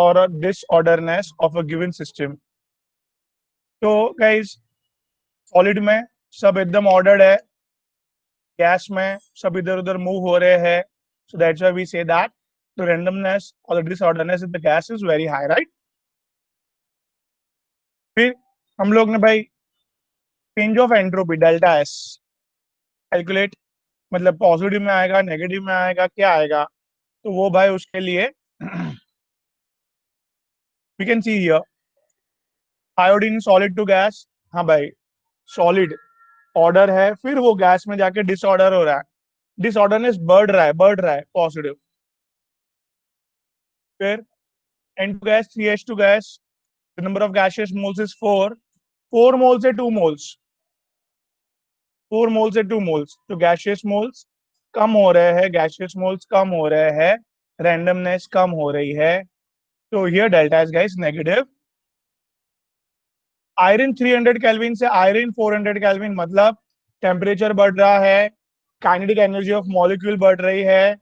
or a disorderness of a given system. तो guys, solid में सब एकदम ऑर्डर्ड है, गैस में सब इधर उधर मूव हो रहे हैं, so that's why we say that the randomness or the disorderness in the gas is very high, right? फिर हम लोग ने भाई change of entropy delta S calculate, मतलब पॉजिटिव में आएगा, नेगेटिव में आएगा, क्या आएगा, तो वो भाई उसके लिए we can see here iodine solid to gas, हाँ भाई सॉलिड ऑर्डर है, फिर वो गैस में जाके डिसऑर्डर हो रहा है, डिसऑर्डरनेस बढ़ रहा है पॉजिटिव। फिर N2 gas 3H2 gas, the number of gaseous moles is 4 मोल से 2 मोल्स, 4 मोल से 2 मोल्स, तो गैसियस मोल्स कम हो रहे हैं, गैसियस मोल्स कम हो रहे हैं, रैंडमनेस कम हो रही है, तो here delta is guys negative. Iron 300 kelvin से आयरन 400 केल्विन, मतलब टेम्परेचर बढ़ रहा है, काइनेटिक एनर्जी ऑफ मॉलिक्यूल बढ़ रही है,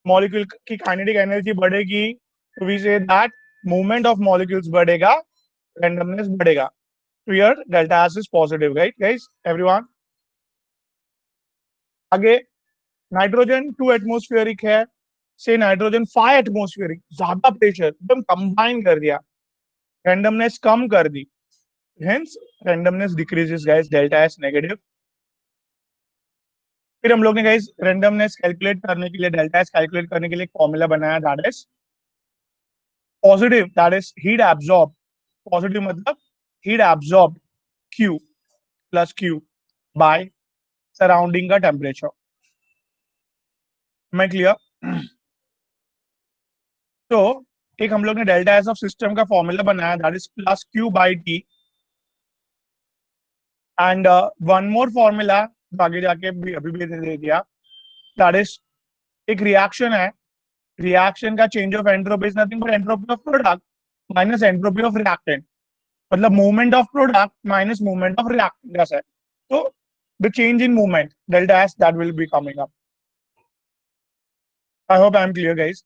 मॉलिक्यूल की काइनेटिक एनर्जी बढ़ेगी, तो we say that movement of molecules बढ़ेगा, रैंडमनेस बढ़ेगा, तो here delta S is positive, right guys everyone. आगे नाइट्रोजन 2 एटमोस्फेरिक है, से नाइट्रोजन 5 एटमोस्फेरिक, ज्यादा प्रेशर एकदम कंबाइन कर दिया, रैंडमनेस कम कर दी, hence randomness decreases guys, delta S negative. फिर हम लोग ने गाइस रैंडमनेस कैलकुलेट करने के लिए, डेल्टा एस कैलकुलेट करने के लिए एक फॉर्मूला बनाया, that is positive, that is heat absorb, positive मतलब heat absorb Q plus Q by surrounding का टेम्परेचर। मैं क्लियर? तो एक हम लोग ने डेल्टा एस ऑफ सिस्टम का फॉर्मूला बनाया, that is plus Q by T, and one more formula आगे जाके भी अभी भी दे दिया, दैट इज एक रिएक्शन है, रिएक्शन का change of entropy is nothing but entropy of product minus entropy of reactant, मतलब movement of product minus movement of reactant जैसा है, तो the change in movement delta S that will be coming up. I hope I am clear guys.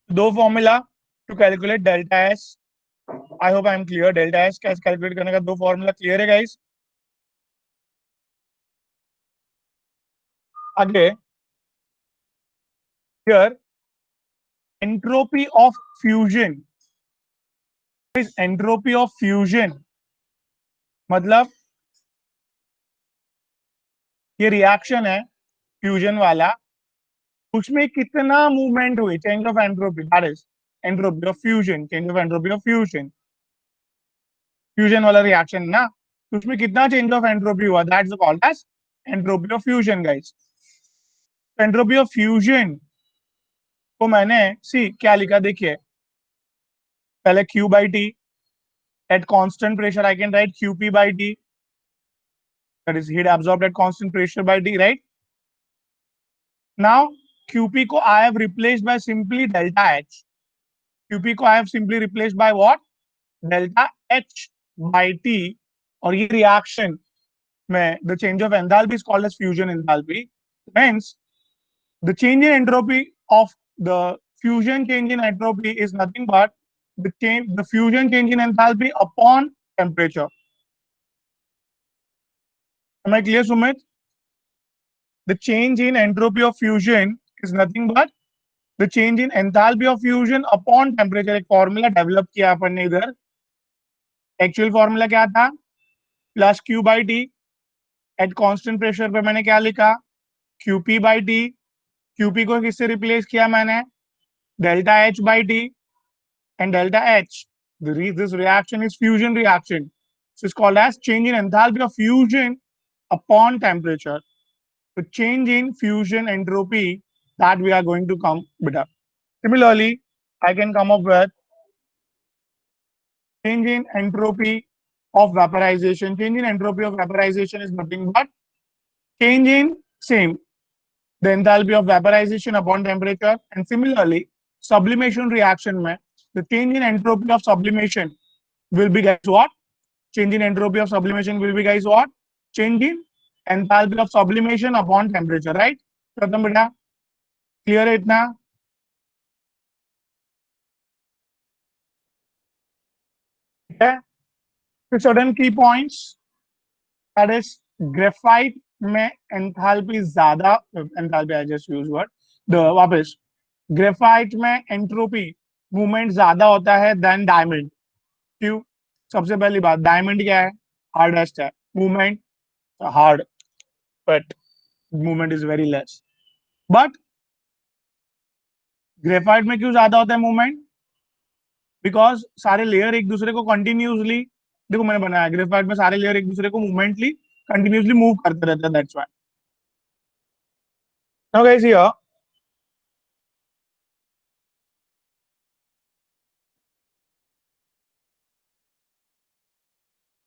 दो formula to calculate delta S, I hope I am clear, delta S कैसे calculate करने का दो formula clear है guys. आगे here entropy of fusion is entropy of fusion, मतलब ये reaction है फ्यूजन वाला, उसमें कितना मूवमेंट हुई, change of entropy, that is entropy of fusion, change of entropy of fusion, fusion वाला रिएक्शन ना, तो उसमें कितना चेंज ऑफ एंट्रोपी हुआ, that's called as entropy of fusion guys. Entropy of fusion को मैंने सी क्या लिखा देखिए, पहले Q by T at constant pressure I can write QP by T, that is heat absorbed at constant pressure by T, right? Now QP को I have replaced by simply delta H, QP को I have simply replaced by what, delta H by T, और ये reaction में the change of enthalpy is called as fusion enthalpy, hence the change in entropy of the fusion change in entropy is nothing but the fusion change in enthalpy upon temperature. Am I clear, Sumit? The change in entropy of fusion is nothing but the change in enthalpy of fusion upon temperature. एक formula develop किया अपन ने इधर, actual formula क्या था, plus Q by T, at constant pressure पे मैंने क्या लिखा, QP बाई टी, QP को किससे रिप्लेस किया मैंने, delta H by T, and delta H. This reaction is fusion reaction. So it's called as change in enthalpy of fusion upon temperature. The change in fusion entropy that we are going to come with up. Similarly, I can come up with change in entropy of vaporization. Change in entropy of vaporization is nothing but change in same the enthalpy of vaporization upon temperature. And similarly, sublimation reaction mein the change in entropy of sublimation will be guys what? Change in entropy of sublimation will be guys what? Change in enthalpy of sublimation upon temperature, right? खत्म बेटा, clear है इतना? है, फिर sudden की points, that is graphite में enthalpy ज्यादा, enthalpy I just use word, the वापस ग्रेफाइट में एंट्रोपी मूवमेंट ज्यादा होता है देन डायमंड। क्यों? सबसे पहली बात, डायमंड क्या है? हार्डेस्ट है, movement hard, but movement is very less. But graphite में क्यों ज्यादा होता है मूवमेंट? बिकॉज सारे लेयर एक दूसरे को कंटिन्यूसली, देखो मैंने बनाया ग्रेफाइट में सारे लेयर एक दूसरे को मूवमेंटली कंटिन्यूसली मूव करते रहते हैं, that's why. Now guys here,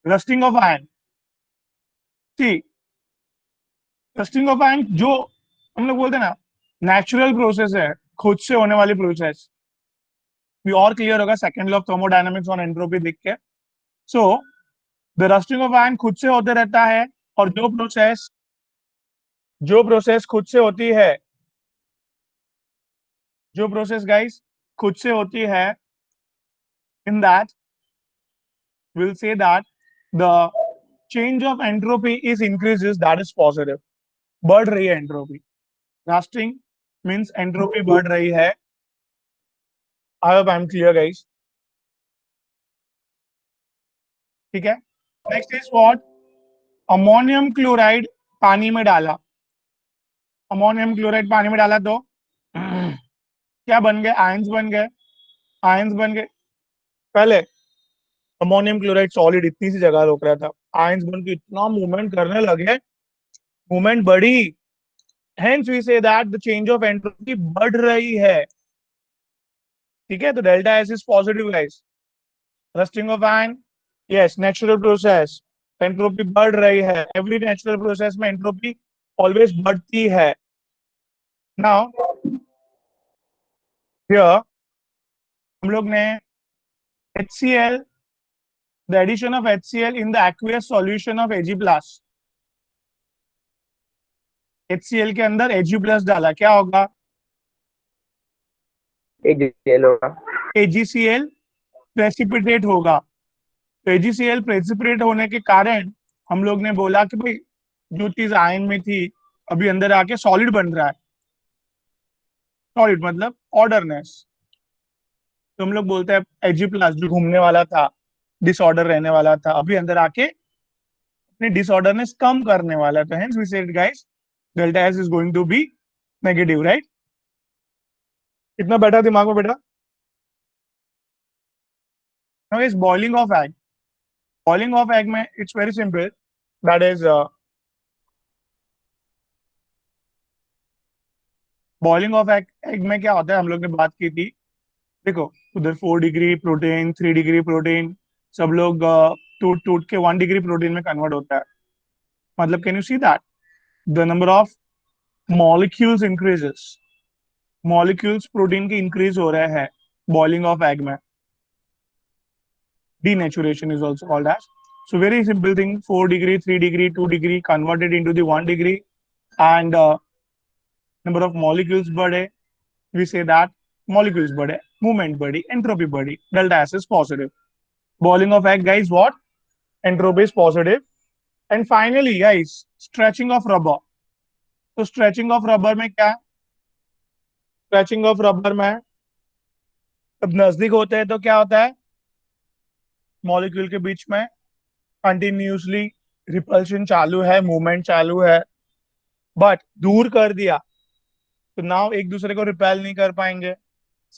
rusting of iron. See, rusting of iron जो हम लोग बोलते हैं ना, नेचुरल प्रोसेस है, खुद से होने वाली प्रोसेस, भी और क्लियर होगा second law of thermodynamics on entropy देख के। So the rusting of iron खुद से होते रहता है, और जो प्रोसेस खुद से होती है, जो प्रोसेस गाइस खुद से होती है, in that we'll say that the change of entropy is increases, that is positive, बढ़ रही है entropy, rusting means entropy बढ़ रही है। I hope I'm clear guys। ठीक है, next is what, ammonium chloride पानी में डाला, अमोनियम क्लोराइड पानी में डाला तो क्या बन गए? आयंस बन गए, आयंस बन गए। पहले अमोनियम क्लोराइड सॉलिड इतनी सी जगह रोक रहा था, आयंस बन के इतना मूवमेंट करने लगे, मूवमेंट बढ़ी, hence we say that the change of entropy बढ़ रही है। ठीक है, तो delta S is positive guys. Rusting of ion, yes natural process, entropy बढ़ रही है, एवरी नेचुरल प्रोसेस में एंट्रोपी ऑलवेज बढ़ती है। नाउ हियर हम लोग ने HCl, the addition of HCl in the aqueous solution of Ag plus, HCl के अंदर Ag प्लस डाला, क्या होगा? AgCl होगा। AgCl प्रेसिपिटेट होगा। तो AgCl प्रेसिपिटेट होने के कारण हम लोग ने बोला कि भाई जो चीज आयन में थी अभी अंदर आके सॉलिड बन रहा है, सॉलिड मतलब ऑर्डरनेस। तो हम लोग बोलते हैं Ag प्लस जो घूमने वाला था, डिसऑर्डर रहने वाला था, अभी अंदर आके अपनी डिसऑर्डरनेस कम करने वाला है। तो hence we said guys delta S is going to be negative, right? कितना बैठा दिमाग में बेटा? Now is boiling of egg, boiling of egg में it's very simple, that is boiling of egg, egg में क्या होता है, हम लोग ने बात की थी, देखो उधर 4 डिग्री प्रोटीन, 3 डिग्री प्रोटीन, सब लोग टूट टूट के 1 डिग्री प्रोटीन में कन्वर्ट होता है। मतलब can you see that the number of molecules increases, molecules protein के इंक्रीज हो रहे हैं बॉइलिंग ऑफ एग में। Denaturation is also called as. So very simple thing, 4 degree, 3 degree, 2 degree converted into the 1 degree, and number of molecules बढ़े, we say that molecules बढ़े, movement बढ़ी, entropy बढ़ी, delta S is positive. Boiling of egg guys, what? Entropy is positive. And finally guys, stretching of rubber. तो stretching of rubber में क्या? stretching of rubber में जब नजदीक होते हैं तो क्या होता है? मॉलिक्यूल के बीच में कंटिन्यूसली रिपल्शन चालू है, मूवमेंट चालू है, बट दूर कर दिया तो नाउ एक दूसरे को रिपेल नहीं कर पाएंगे,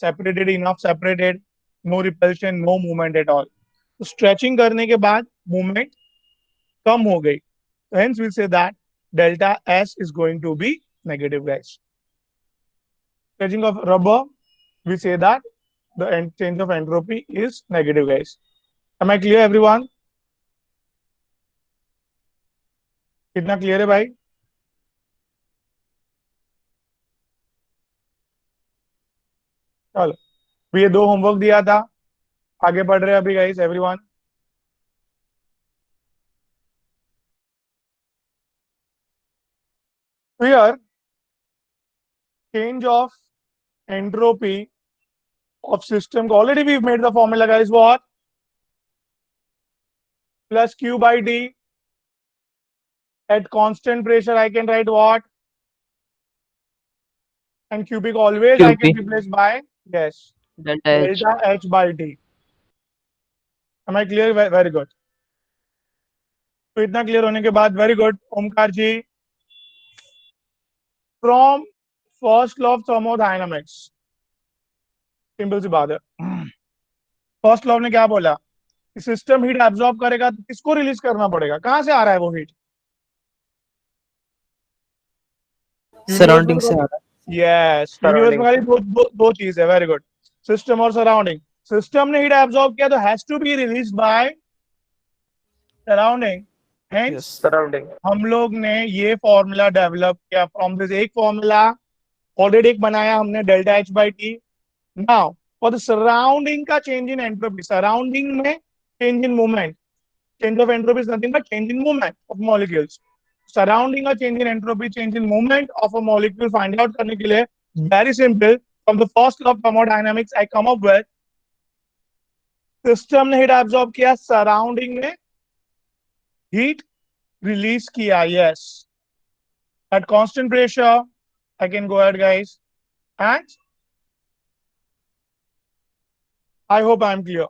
separated enough separated, no repulsion no movement at all. तो स्ट्रेचिंग करने के बाद मूवमेंट कम हो गई, तो hence will say that delta S is going to be negative guys. Stretching of rubber, we say that the change of entropy is negative guys। am I clear everyone? कितना clear है भाई? चलो, तो ये दो होमवर्क दिया था, आगे पढ़ रहे हैं अभी guys everyone. Here change of entropy of system, already we've made the formula guys, what? plus Q by D. At constant pressure, I can write what? And cubic always I can QP replace by, yes, delta H. delta H by D. Am I clear? Very good. तो इतना clear होने के बाद very good Omkar ji, from first law of thermodynamics, simple सी बात है। First law ने क्या बोला? सिस्टम हीट एब्जॉर्ब करेगा तो किसको रिलीज करना पड़ेगा? कहां से आ रहा है वो हीट? यूनिवर्स में सराउंडिंग से आ रहा यस, यूनिवर्स में सराउंडिंग खाली से। दो चीज है। वेरी गुड, सिस्टम और सराउंडिंग। सिस्टम ने हीट एब्जॉर्ब किया तो has to be release by surrounding. है। Hence yes surrounding. हम लोग ने ये फॉर्मूला डेवलप किया फ्रॉम दिस, एक फॉर्मूला ऑलरेडी एक बनाया हमने, delta H by T. Now for the surrounding का चेंज इन एंट्रोपी, सराउंडिंग में change in movement, change of entropy is nothing but change in movement of molecules. Surrounding a change in entropy, change in movement of a molecule find out करने के लिए very simple, from the first law of thermodynamics I come up with, system ने heat absorb किया, surrounding ने heat release किया, yes, at constant pressure I can go ahead guys, and I hope I am clear.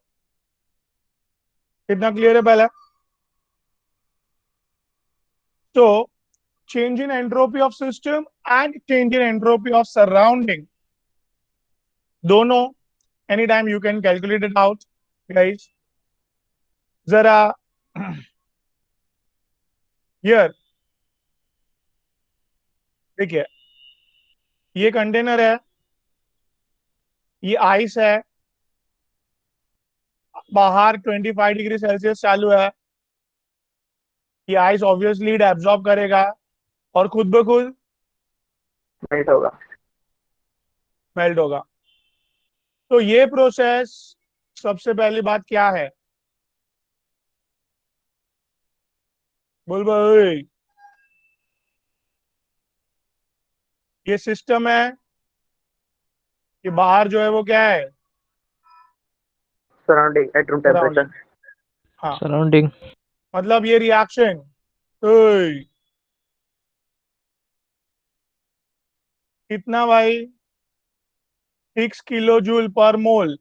कितना clear है पहले? So change in entropy of system and change in entropy of surrounding, दोनों anytime you can calculate it out guys. जरा here देखिए, ये container है, ये ice है, बाहर 25 डिग्री सेल्सियस चालू है, ये आइस ऑब्वियसली हीट एब्जॉर्ब करेगा और खुद ब खुद मेल्ट होगा। मेल्ट होगा। तो ये प्रोसेस, सबसे पहली बात क्या है? बोल भाई, ये सिस्टम है, ये बाहर जो है वो क्या है? Surrounding at room temperature. Surrounding. हाँ, सराउंडिंग मतलब ये रिएक्शन कितना भाई? 6 किलो जूल पर मोल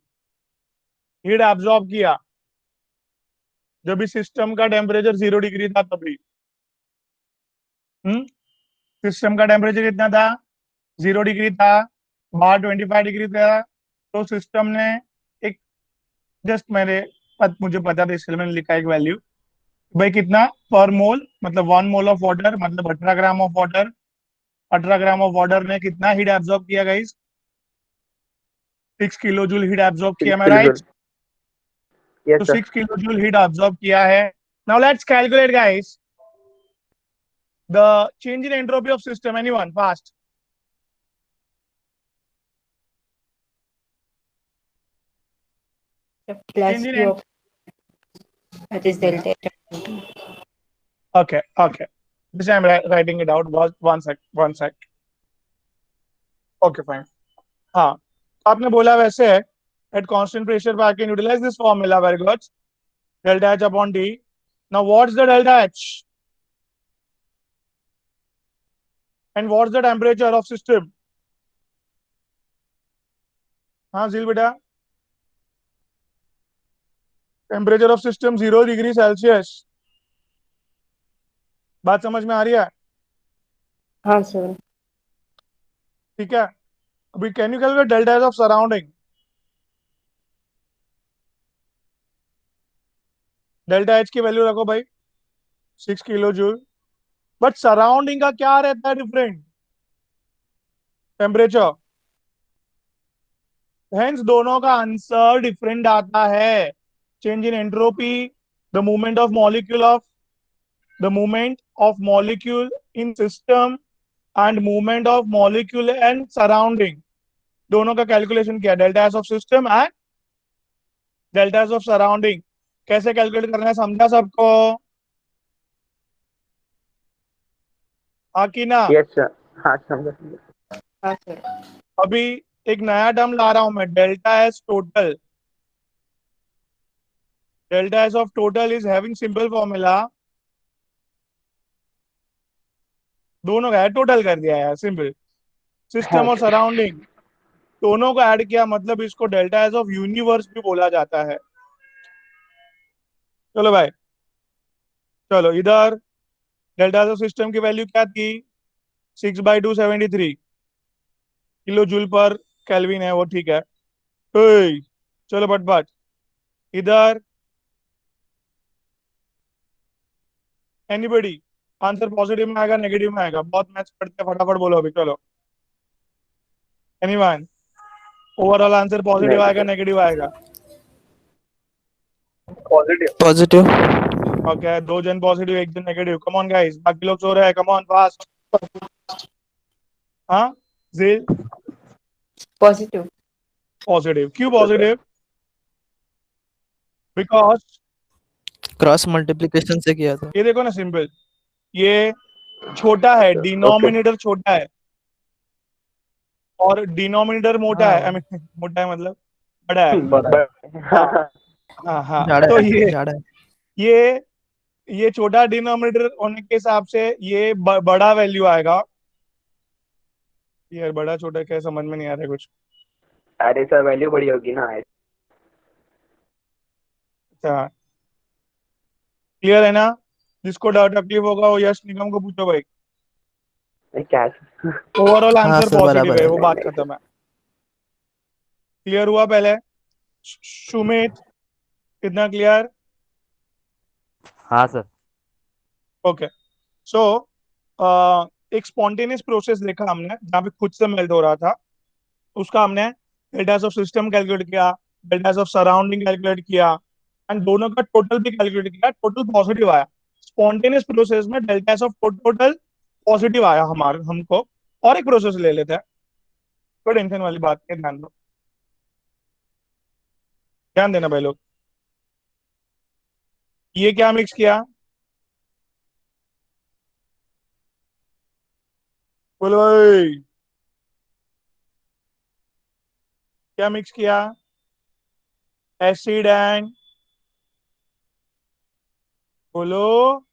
हीट एब्जॉर्ब किया जब भी सिस्टम का टेम्परेचर 0 डिग्री था तभी। सिस्टम का टेम्परेचर कितना था? 0 डिग्री था, बाहर 25 डिग्री था। तो सिस्टम ने एक, जस्ट मुझे पता था इसलिए मैंने लिखा एक वैल्यू, भाई कितना पर मोल, मतलब 1 मोल ऑफ वाटर, मतलब 18 gram of water. 18 gram of water ने कितना हीट एब्जॉर्ब किया guys? 6 kilo joule heat absorb किया, मैं राइट? बिल्कुल। यस तो sir. 6 kilo joule heat absorb किया है। Now let's calculate guys the change in entropy of system, anyone fast? plus change in, Q of that is delta H. okay, this I'm writing it out. One sec. Okay, fine. हाँ, आपने बोला वैसे है, at constant pressure I can utilize this formula. Very good. Delta H upon D. Now what's the delta H and what's the temperature of system? हाँ झील बेटा, temperature of system 0 degree Celsius. बात समझ में आ रही है? हाँ सर। ठीक है, अभी can you calculate delta H of surrounding? Delta H की वैल्यू रखो भाई 6 किलो जूल, बट सराउंडिंग का क्या रहता है डिफरेंट? टेम्परेचर। हेंस दोनों का आंसर डिफरेंट आता है। Change in entropy, the movement of molecule of the movement of molecule in system and movement of molecule and surrounding, दोनों का कैलकुलेशन किया, delta S of system and delta S of surrounding. कैसे calculate करना है समझा सबको? हाँ कि ना? Yes sir. हाँ समझा समझा। हाँ सर। अभी एक नया टर्म ला रहा हूं मैं, delta s total. Delta S of total is having simple formula, दोनों का टोटल कर दिया यार, सिंपल। सिस्टम और सराउंडिंग दोनों को ऐड किया, मतलब इसको डेल्टा एस ऑफ यूनिवर्स भी बोला जाता है। चलो भाई, चलो इधर डेल्टा एस ऑफ सिस्टम की वैल्यू क्या थी, 6/273 किलो जूल पर केल्विन है, वो ठीक है। ओए, चलो बट इधर एनीबडी आंसर पॉजिटिव में आएगा नेगेटिव में आएगा, बहुत मैच करते हैं, फटाफट बोलो अभी, चलो। एनीवन, ओवरऑल आंसर पॉजिटिव आएगा नेगेटिव आएगा? पॉजिटिव। ओके, दो जन पॉजिटिव एक जन नेगेटिव, कम ऑन गाइस, बाकी लोग सो रहे हैं, कम ऑन फास्ट। हाँ जिल, Positive. पॉजिटिव, क्यों पॉजिटिव? बिकॉज क्रॉस मल्टीप्लिकेशन से किया था। ये देखो ना, सिंपल, ये छोटा है, डिनोमिनेटर छोटा है और डिनोमिनेटर मोटा है, आई मीन मोटा है मतलब बड़ा है। हाँ हाँ, तो झाड़ा है। ये छोटा डिनोमिनेटर होने के हिसाब से ये बड़ा वैल्यू आएगा। यार बड़ा छोटा क्या समझ में नहीं आ रहा है कुछ। अरे सर वैल्यू बड़ी होगी ना। अच्छा, क्लियर है ना? जिसको डाउट तकलीफ होगा वो यश निगम को पूछो भाई। क्या ओवरऑल हाँ आंसर सर, पॉजिटिव बराबर है, है। वो बात खत्म है। क्लियर हुआ पहले? सुमित, कितना क्लियर? हाँ सर। ओके, सो एक स्पॉन्टेनियस प्रोसेस देखा हमने जहाँ पे खुद से मेल्ट हो रहा था, उसका हमने डेल्टा ऑफ सिस्टम कैलकुलेट किया, डेल्टा ऑफ सराउंडिंग कैलकुलेट किया, एंड दोनों का टोटल भी कैलकुलेट किया, टोटल पॉजिटिव आया। स्पॉन्टेनियस प्रोसेस में डेल्टा ऑफ टोटल पॉजिटिव आया हमारे हमको। और एक प्रोसेस ले लेते हैं, कोई टेंशन वाली बात नहीं, ध्यान दो, ध्यान देना भाई लोग। ये क्या मिक्स किया, बोलो भाई, क्या मिक्स किया? एसिड एंड, बोलो,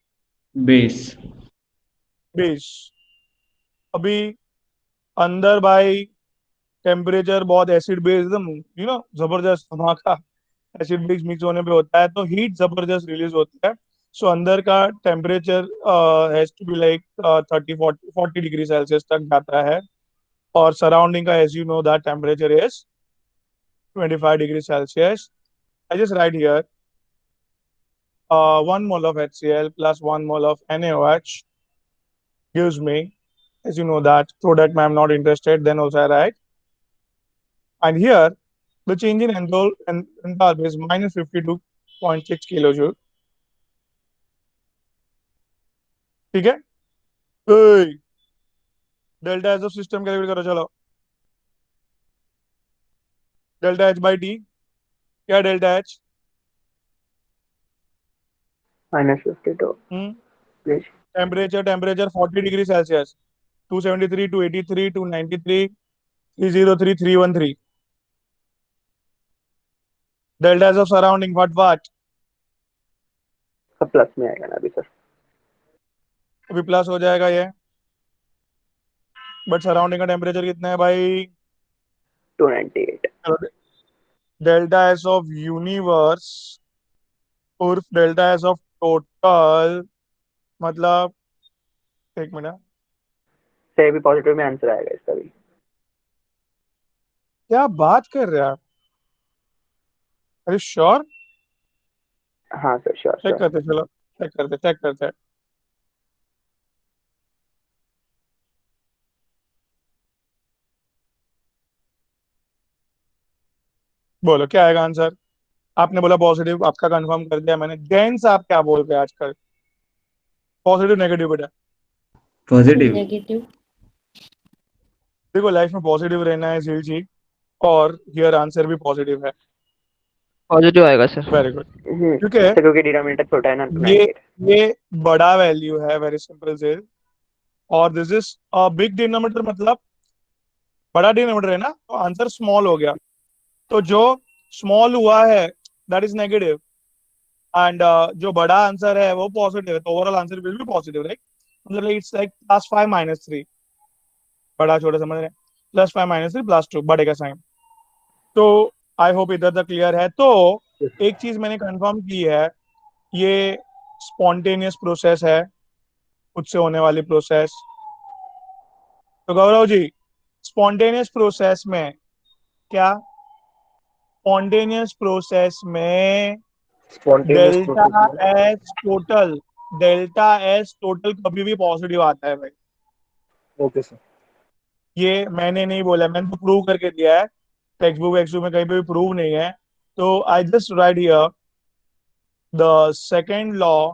बेस। बेस। अभी अंदर भाई टेम्परेचर बहुत एसिड बेस एकदम जबरदस्त धमाका एसिड बेस मिक्स होने पे होता है, तो हीट जबरदस्त रिलीज होती है। सो अंदर का temperature has to be like 30-40 degree Celsius तक जाता है, और सराउंडिंग का as you know that temperature is 25 degree Celsius. I just write here 1 mole of HCl plus 1 mole of NaOH gives me, as you know that product I'm not interested, then also I write, and here the change in enthalpy is minus 52.6 kilojoule. ठीक है, delta H of system calculate करो, चलो। Delta H by T, क्या delta H? -52 temperature 40 degree Celsius, 273, 283, 293, 303, 313। Delta H of surrounding what सब plus में आएगा ना अभी सर। अभी प्लस हो जाएगा ये, बट सराउंडिंग का टेम्परेचर कितना है भाई? 298। डेल्टा एस ऑफ यूनिवर्स उर्फ डेल्टा एस ऑफ टोटल, मतलब एक मिनट, से भी पॉजिटिव में आंसर आएगा इसका भी। क्या बात कर रहे हैं आप? अरे श्योर, हाँ सर श्योर चेक श्योर। करते, चलो चेक करते हैं। बोलो क्या आएगा आंसर? आपने बोला पॉजिटिव, आपका कंफर्म कर दिया मैंने। जैन साहब क्या बोल रहे हैं आजकल, पॉजिटिव नेगेटिव बेटा? पॉजिटिव। Negative. देखो लाइफ में पॉजिटिव रहना है झील जी, और हियर आंसर भी पॉजिटिव है। पॉजिटिव आएगा सर। वेरी गुड, क्योंकि तो क्योंकि डिनोमिनेटर छोटा है ना ये 298। ये बड़ा वैल्यू है, वेरी सिंपल से, और दिस इज बिग डिनोमिनेटर, मतलब बड़ा डिनोमिनेटर है ना, तो आंसर स्मॉल हो गया। तो जो स्मॉल हुआ है दैट इज नेगेटिव, एंड जो बड़ा आंसर है वो पॉजिटिव है, तो overall answer will be positive, right? मतलब इट्स लाइक +5 - 3, बड़ा छोटा समझ रहे हैं, +5 - 3 +2, बड़े का साइन। तो आई होप इधर तक क्लियर है। तो एक चीज मैंने कंफर्म की है, ये स्पॉन्टेनियस प्रोसेस है, खुद से होने वाली प्रोसेस। तो गौरव जी, स्पॉन्टेनियस प्रोसेस में क्या, स्पॉन्टेनियस प्रोसेस में स्पॉन्टेनियस डेल्टा प्रोसेस में H total, delta H total कभी भी पॉजिटिव आता है भाई। Okay sir. ये मैंने नहीं बोला, मैंने तो प्रूव करके दिया है, टेक्स्ट बुक वेक्स्ट बुक में कहीं पे भी प्रूव नहीं है। तो I just write here the second law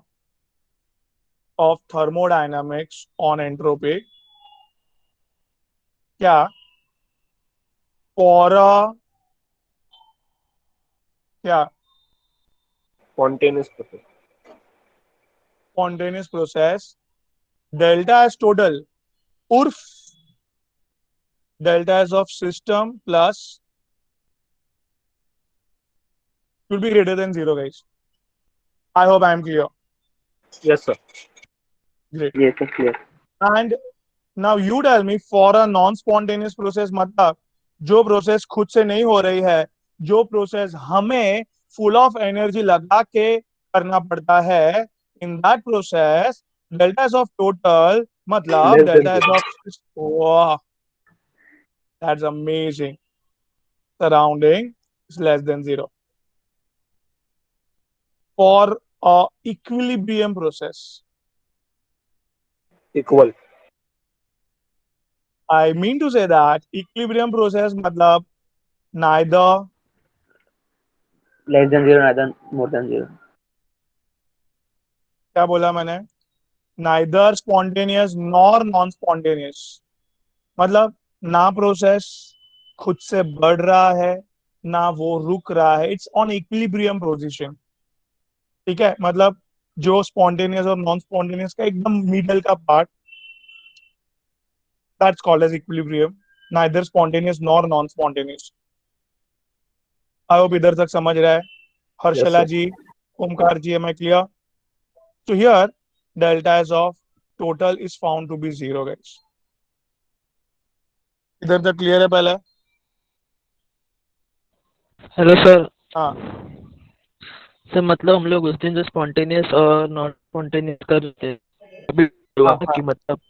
of thermodynamics on entropy. क्या, फॉर क्या, spontaneous process. Spontaneous process, delta H total उर्फ delta H of system plus should be greater than 0, guys. I hope I am clear. Yes sir. Great. ये तो clear. And now you tell me, for a non-spontaneous process, मतलब जो process खुद से नहीं हो रही है, जो प्रोसेस हमें फुल ऑफ एनर्जी लगा के करना पड़ता है, in that process delta S of total मतलब less than delta S 0। Of, वाह, that's amazing, surrounding is less than 0 for a equilibrium process. Equal. I mean to say that equilibrium process मतलब neither, less than 0 neither more than 0। क्या बोला मैंने, neither spontaneous nor non spontaneous, मतलब ना process खुद से बढ़ रहा है ना वो रुक रहा है, इट्स ऑन इक्विलिब्रियम पोजीशन। ठीक है, मतलब जो स्पॉन्टेनियस और नॉन स्पॉन्टेनियस का एकदम मिडल का part, that's called as equilibrium, neither spontaneous nor non spontaneous. I hope इधर तक समझ रहा है। Yes Harshala sir. जी, Omkar ji, am I clear? तो here delta S of total is found to be 0, guys. इधर तक क्लियर है पहले? Hello sir. हाँ, सर मतलब हम लोग उस दिन जो स्पॉन्टेनियस और नॉन स्पॉन्टेनियस कर रहे थे, अभी हुआ हाँ, हाँ, कि मतलब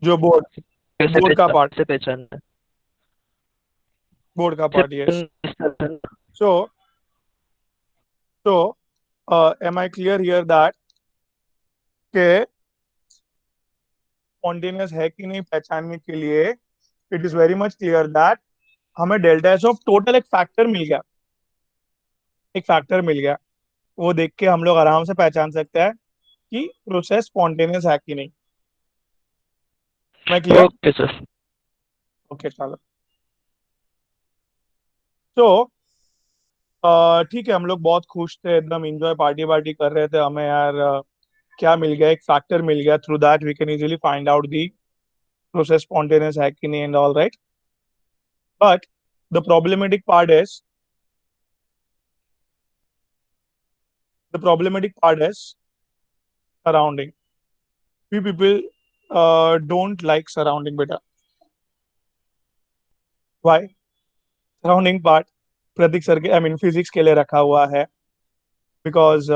जो बोर्ड, बोर्ड का पार्ट, कैसे पहचानना बोर्ड का पार्ट, यस। है। So, am I clear here that के स्पॉन्टेनियस है कि नहीं पहचानने के लिए, it is very much clear that हमें डेल्टा एस ऑफ टोटल एक फैक्टर मिल गया, एक फैक्टर मिल गया, वो देख के हम लोग आराम से पहचान सकते हैं कि प्रोसेस स्पॉन्टेनियस है कि नहीं। मैं क्लियर? Okay sir. ओके, चलो। तो ठीक है, हम लोग बहुत खुश थे, एकदम इंजॉय पार्टी वार्टी कर रहे थे, हमें यार क्या मिल गया, एक फैक्टर मिल गया, through that we can easily find out the process spontaneous है कि नहीं and all, right? But the problematic part is the problematic part is surrounding. We people don't like surrounding, beta. Why? Surrounding part Prateek sir के, I mean physics के लिए रखा हुआ है, because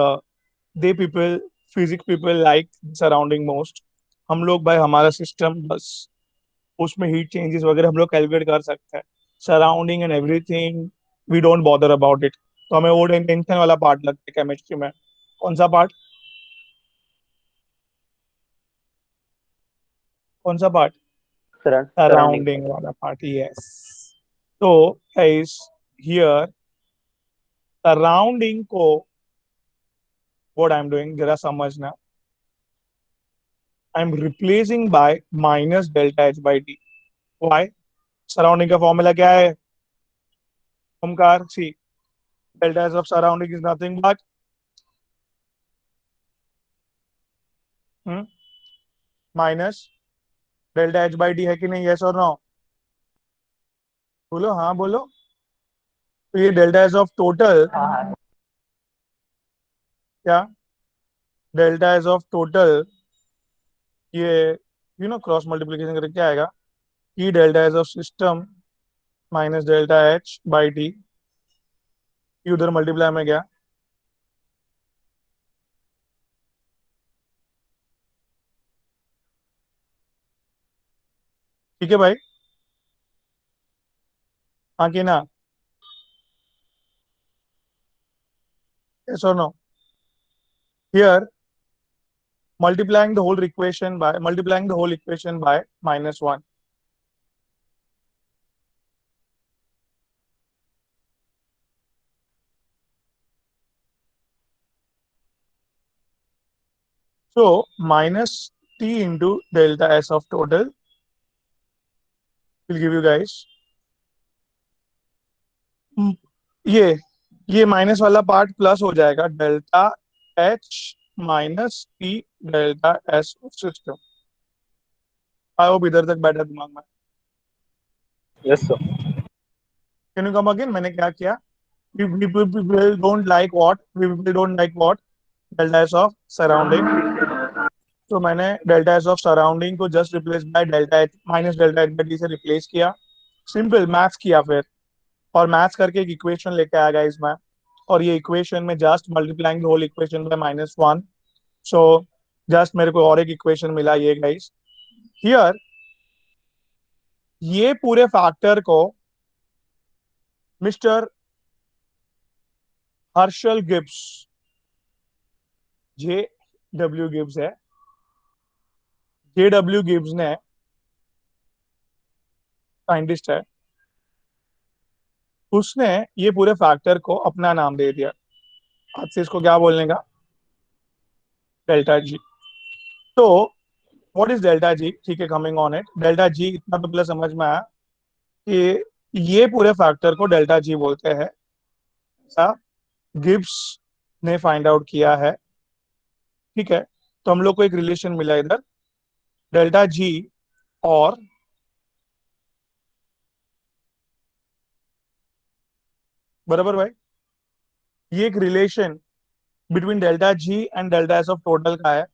the people, physics people like surrounding most. हम लोग भाई हमारा सिस्टम बस उसमें हीट चेंजेस वगैरह हम लोग कैलकुलेट कर सकते हैं, surrounding and everything we don't bother about it. तो हमें वो टेंशन वाला पार्ट लगता है केमिस्ट्री में। कौन सा पार्ट, कौन सा पार्ट? सराउंडिंग। Surrounding वाला part, yes. So guys, here surrounding को what I'm doing जरा समझना, I'm replacing by minus delta h by d. Why? Surrounding का फॉर्मूला क्या है ओमकार? सी, delta h of surrounding is nothing but minus delta h by d, है कि नहीं? yes or no? बोलो, हाँ बोलो। तो ये delta h of total, हाँ हाँ। क्या डेल्टा एस ऑफ टोटल, ये क्रॉस मल्टीप्लीकेशन करके क्या आएगा, ई delta S of system minus delta H by T, ये उधर मल्टीप्लाई में गया, ठीक है भाई, हाँ कि ना, yes or no? Here multiplying the whole equation by minus 1. So minus t into delta s of total will give you guys ये माइनस वाला पार्ट प्लस हो जाएगा, delta H minus T delta S of system. I hope इधर तक बैठा दिमाग में। Yes sir. Can you come again? मैंने क्या किया? we don't like what we don't like what delta s of surrounding, तो मैंने डेल्टा एस ऑफ सराउंडिंग को just replace by delta H minus delta H by T से replace किया, simple maths किया फिर, और मैथ्स करके एक इक्वेशन लेके आ गया इसमें, और ये इक्वेशन में just multiplying the whole equation by minus 1, so just मेरे को और एक इक्वेशन मिला ये गाइस। हियर ये पूरे फैक्टर को mister Herschelle Gibbs, J W Gibbs है, जे डब्ल्यू गिब्स ने, साइंटिस्ट है, उसने ये पूरे फैक्टर को अपना नाम दे दिया। आज से इसको क्या बोलने का? Delta G. तो व्हाट इज डेल्टा जी? ठीक है, coming on it, delta G इतना तो पहले समझ में आया कि ये पूरे फैक्टर को डेल्टा जी बोलते हैं, ऐसा गिब्स ने फाइंड आउट किया है, ठीक है। तो हम लोग को एक रिलेशन मिला इधर, डेल्टा जी और बराबर भाई, ये एक relation between delta G and delta S of total का है,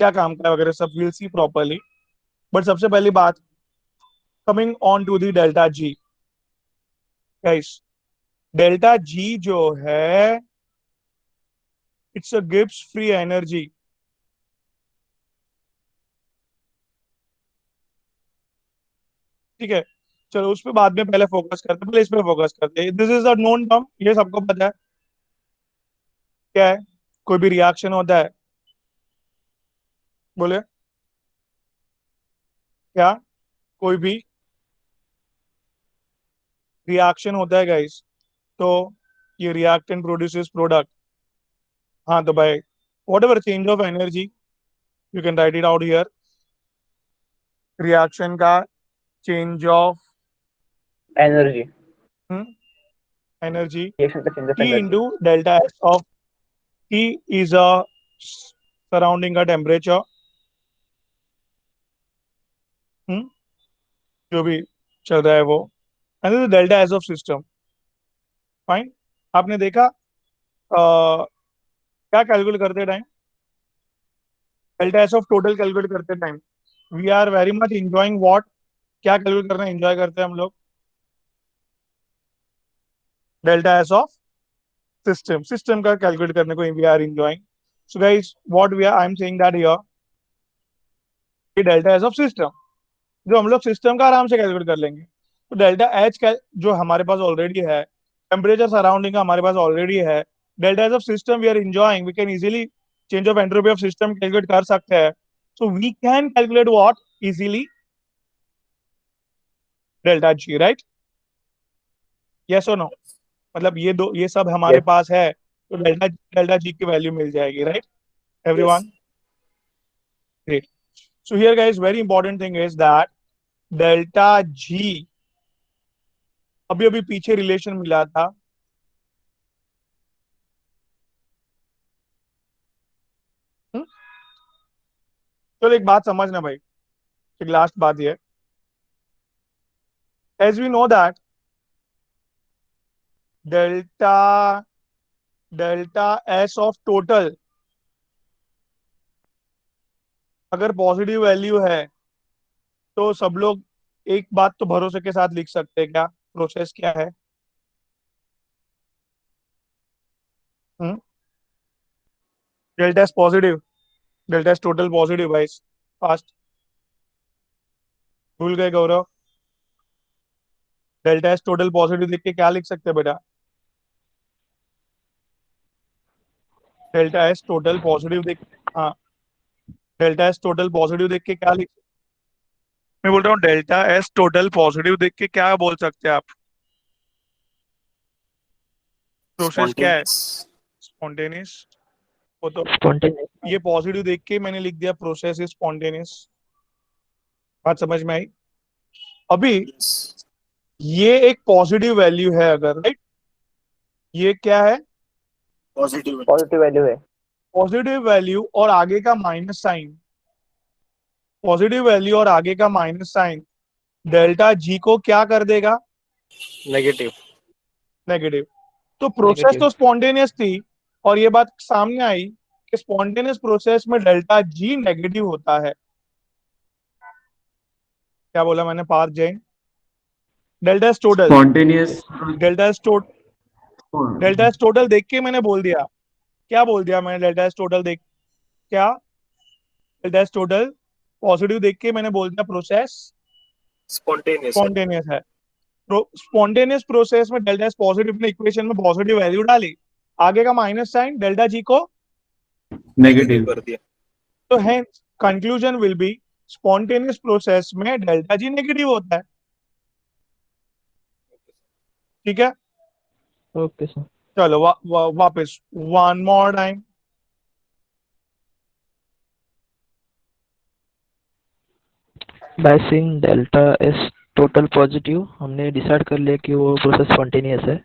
क्या काम का है वगैरह सब विल सी प्रॉपरली। बट सबसे पहली बात, coming on to the delta G guys, delta G जो है it's a Gibbs free energy, ठीक है। चलो उस पर बाद में पहले फोकस करते हैं, पहले इस पे फोकस करते हैं। This is a known term, ये सबको पता है क्या है। कोई भी रिएक्शन होता है, बोले क्या, कोई भी रिएक्शन होता है गाइस, तो ये रिएक्टेंट प्रोड्यूसेस प्रोडक्ट। हाँ तो भाई whatever change of energy, you can write it out here, reaction का change of energy, energy, reaction का change of T energy. into delta S of T is a surrounding का temperature, जो भी चल रहा है वो, and delta S of system. Fine, आपने देखा क्या कैलकुलेट करते time, delta S of total calculate करते time we are very much enjoying what, क्या कैलकुलेट करना एंजॉय करते हैं हम लोग? Delta S of system, system का कैलकुलेट करने को we are enjoying. So guys what we are, I am saying that here delta S of system, जो हम लोग सिस्टम का आराम से कैलकुलेट कर लेंगे। तो डेल्टा एच का जो हमारे पास ऑलरेडी है, टेम्परेचर सराउंडिंग का हमारे पास ऑलरेडी है, delta H of system we are enjoying, we can easily change of entropy of system calculate कर सकते हैं। So we can calculate what easily, delta G, right? Yes और नो? मतलब ये दो, ये सब हमारे यस। पास है, तो डेल्टा डेल्टा जी की वैल्यू मिल जाएगी, right everyone? Great. So here guys very important thing is that delta G, अभी अभी पीछे रिलेशन मिला था, चलो एक बात समझना भाई, एक लास्ट बात ये, as we know that delta delta S of total अगर पॉजिटिव वैल्यू है तो सब लोग एक बात तो भरोसे के साथ लिख सकते हैं, क्या प्रोसेस क्या है? Delta S positive, delta s total positive भाई। फास्ट, भूल गए गौरव? डेल्टा एस टोटल पॉजिटिव देख के क्या लिख सकते हैं बेटा? डेल्टा एस टोटल पॉजिटिव देख, हाँ, डेल्टा एस टोटल पॉजिटिव देख के क्या लिख, मैं बोल रहा हूँ डेल्टा एस टोटल पॉजिटिव देख के क्या बोल सकते हैं आप? प्रोसेस क्या है? स्पॉन्टेनियस। वो तो स्पॉन्टेनियस। ये पॉजिटिव देख के मैंने लिख दिया प्रोसेस इज स्पॉन्टेनियस। बात समझ में आई? अभी ये एक पॉजिटिव वैल्यू है अगर, राइट, ये क्या है? पॉजिटिव वैल्यू है। पॉजिटिव वैल्यू और आगे का माइनस साइन, पॉजिटिव वैल्यू और आगे का माइनस साइन डेल्टा जी को क्या कर देगा? नेगेटिव। नेगेटिव। तो प्रोसेस तो स्पॉन्टेनियस थी और ये बात सामने आई कि स्पॉन्टेनियस प्रोसेस में डेल्टा जी नेगेटिव होता है। क्या बोला मैंने Parth Jain? Delta s total, Spontaneous. Delta s total, delta s total देख के मैंने बोल दिया, क्या बोल दिया मैंने? डेल्टा एस टोटल देख, क्या डेल्टा एस टोटल पॉजिटिव देख के मैंने बोल दिया प्रोसेस स्पॉन्टेनियस। स्पॉन्टेनियस है। स्पॉन्टेनियस प्रोसेस में डेल्टा एस पॉजिटिव ने इक्वेशन में पॉजिटिव वैल्यू डाली, आगे का माइनस साइन डेल्टा जी को Negative. कर दिया। तो है conclusion will be spontaneous process में डेल्टा जी नेगेटिव होता है। ठीक है, ओके सर। चलो वापस one more time. By seeing delta s total positive हमने डिसाइड कर लिया कि वो प्रोसेस स्पॉन्टेनियस है।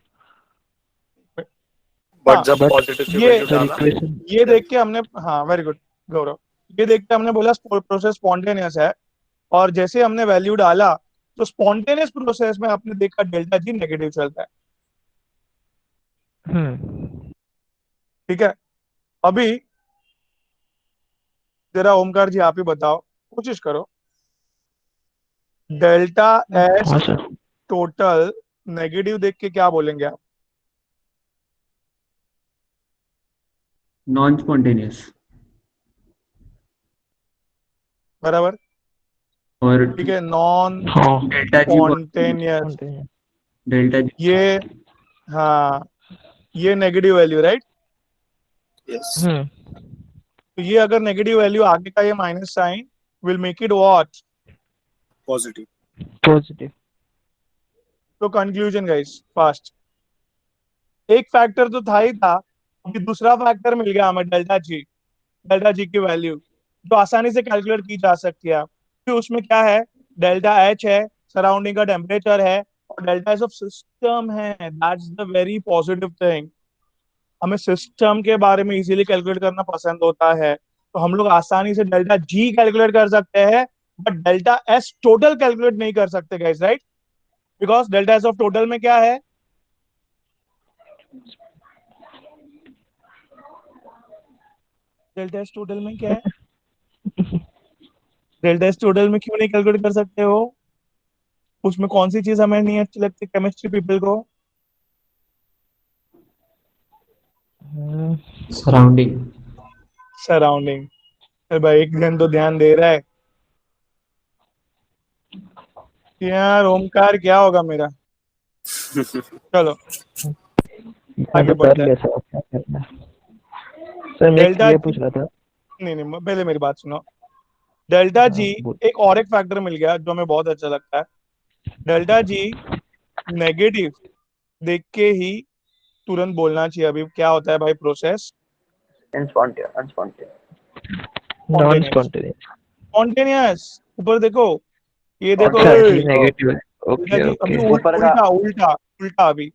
बट जब but पॉजिटिव ये वैल्यू सर डाला, इक्वेशन ये देख के हमने, हाँ वेरी गुड गौरव, ये देख के हमने बोला प्रोसेस स्पॉन्टेनियस है और जैसे हमने वैल्यू डाला तो स्पॉन्टेनियस प्रोसेस में आपने देखा डेल्टा जी नेगेटिव चलता है। ठीक है, अभी जरा ओमकार जी आप ही बताओ, कोशिश करो, डेल्टा एस हाँ सर। टोटल नेगेटिव देख के क्या बोलेंगे आप? Non-spontaneous. बराबर, और ठीक है, नॉन हाँ delta G spontaneous, spontaneous। Delta G ये, हाँ, ये नेगेटिव वैल्यू, राइट? यस, तो ये अगर नेगेटिव वैल्यू आगे का ये minus sign will make it what? Positive. Positive. तो कंक्लूजन गाइस फास्ट, एक फैक्टर तो था ही था, अभी दूसरा फैक्टर मिल गया हमें डेल्टा जी की वैल्यू जो आसानी से कैलकुलेट की जा सकती है। तो उसमें क्या है? डेल्टा एच है, सराउंडिंग का टेम्परेचर है, और डेल्टा एस ऑफ सिस्टम है। That's the very positive thing. हमें सिस्टम के बारे में इजीली कैलकुलेट करना पसंद होता है, तो हम लोग आसानी से डेल्टा जी कैलकुलेट कर सकते हैं, but delta s total calculate नहीं कर सकते guys, right? Because delta S of total में क्या है? डेल्टा एस टोटल में क्या है? डेल्टा एस टोटल में क्यों नहीं कैलकुलेट कर सकते हो? उसमें कौन सी चीज हमें नहीं अच्छी लगती केमिस्ट्री पीपल को? सराउंडिंग. सराउंडिंग। अरे भाई एक जन तो ध्यान दे रहा है यार। ओमकार क्या होगा मेरा? चलो आगे तो कर बढ़ते हैं। ले सर, क्या करना है। सर मैं डेल्टा ये जी, पूछ रहा था। नहीं नहीं पहले मेरी बात सुनो। डेल्टा हाँ जी, बोल। एक और एक फैक्टर मिल गया जो हमें बहुत अच्छा लगता है। डेल्टा जी नेगेटिव देख के ही तुरंत बोलना चाहिए अभी क्या होता है भाई process? Unspontaneous. Non spontaneous. Spontaneous. Spontaneous ऊपर देखो, ये देखो, अच्छा ओए, जी नेगेटिव है। डेल्टा ओके जी अभी ओके। ऊपर का उल्टा उल्टा उल्टा अभी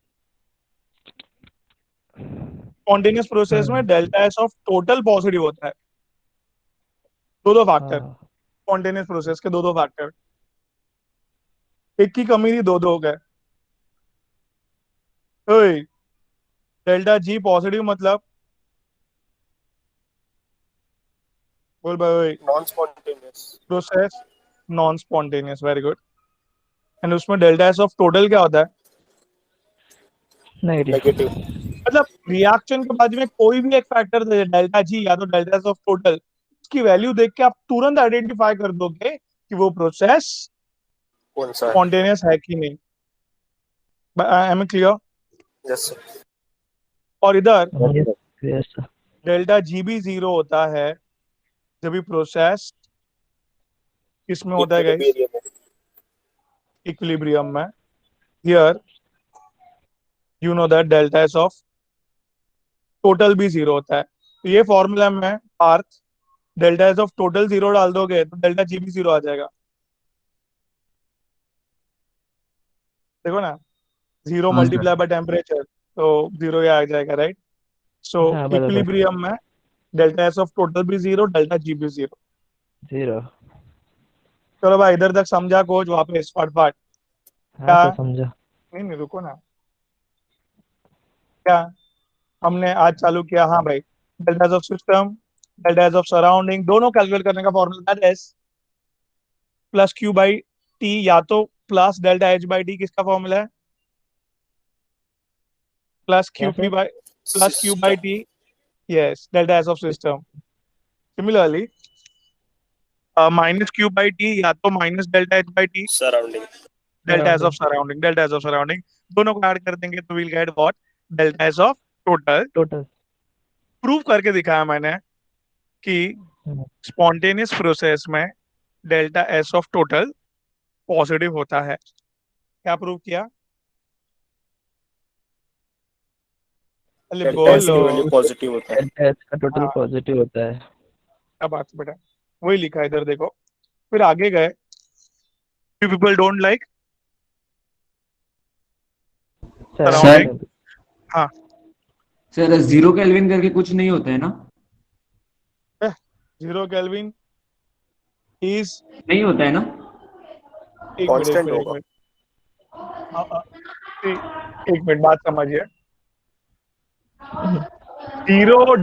स्पॉन्टेनियस प्रोसेस में delta S of total positive होता है। दो फैक्टर, हाँ स्पॉन्टेनियस प्रोसेस के दो फैक्टर, एक की कमी थी, दो हो गए। ओए, डेल्टा जी पॉजिटिव मतलब बोल भाई Non-spontaneous. Process non spontaneous, very good. And उसमें डेल्टा एस ऑफ टोटल क्या होता है? नेगेटिव। Negative. मतलब रिएक्शन के बाद में कोई भी एक फैक्टर दे, डेल्टा जी या तो डेल्टा एस ऑफ टोटल, उसकी वैल्यू देख के आप तुरंत आइडेंटिफाई कर दोगे कि वो प्रोसेस कौन सा है? स्पॉन्टेनियस है कि नहीं। Am clear? Yes, sir. और इधर यस सर। डेल्टा जी भी जीरो होता है जब भी प्रोसेस किसमें होता है गाइस? Equilibrium है. इक्विलिब्रियम में। Here you know that delta S of total भी जीरो होता है, तो ये फॉर्मूला में Parth delta S of total zero डाल दोगे तो डेल्टा जी भी जीरो आ जाएगा। देखो ना, जीरो हाँ सर। मल्टीप्लाई बाय टेम्परेचर तो जीरो ही आ जाएगा, राइट? सो हाँ बराबर। इक्विलिब्रियम में डेल्टा एस ऑफ टोटल भी जीरो, डेल्टा जी भी जीरो। 0। चलो भाई, इधर तक समझा कोच? वापस फटाफट। हाँ क्या? सर समझा। नहीं रुको ना, क्या हमने आज चालू किया? हाँ भाई, delta of system, delta of surrounding, दोनों कैलकुलेट करने का formula that is plus Q by T, या तो plus delta H by T. किसका फॉर्मूला है? प्लस क्या Q P sir? By plus Q by T. Yes, delta H of system. Similarly minus Q by T या तो minus delta H by T, Surrounding. Delta H of surrounding surrounding, delta H of surrounding, दोनों को add कर देंगे तो will get what? Delta H of total. Total. Prove करके दिखाया मैंने कि स्पॉन्टेनियस प्रोसेस में delta S of total positive होता है। क्या प्रूव किया? अरे Delta S बोलो। की वैल्यू पॉजिटिव होता है. डेल्टा एच का टोटल हाँ, पॉजिटिव होता है। क्या बात है बेटा, वही लिखा है इधर देखो। फिर आगे गए, people don't like surrounding. Surrounding. हाँ, सर 0 केल्विन करके कुछ नहीं होता है ना? जीरो केल्विन इज, नहीं होता है ना? एक मिनट एक Constant मिनट एक होगा. मिनट, हाँ, हाँ, एक मिनट बात समझिए। जीरो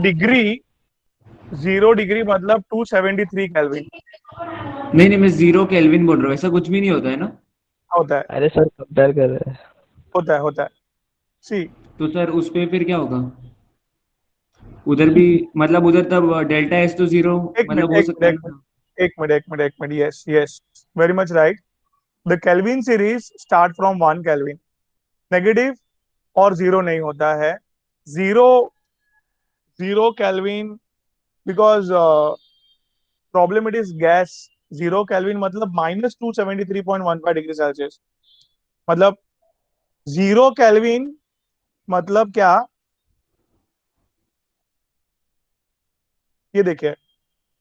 डिग्री मतलब 273 केल्विन नहीं नहीं, मैं 0 केल्विन बोल रहा हूँ, ऐसा कुछ भी नहीं होता है ना? होता है, अरे सर कंपेयर कर रहे हैं। होता है। सी, तो सर उस पे फिर क्या होगा? उधर भी मतलब उधर तब डेल्टा एस तो 0 एक मिनट मतलब हो एक सकता मिनट है एक मिनट ना? एक minute, yes yes, very much right. The kelvin series start from 1 kelvin, negative और जीरो नहीं होता है। Zero zero kelvin because problem it is gas. Zero kelvin मतलब -273.15 डिग्री सेल्सियस। मतलब जीरो केल्विन मतलब क्या? ये देखिए,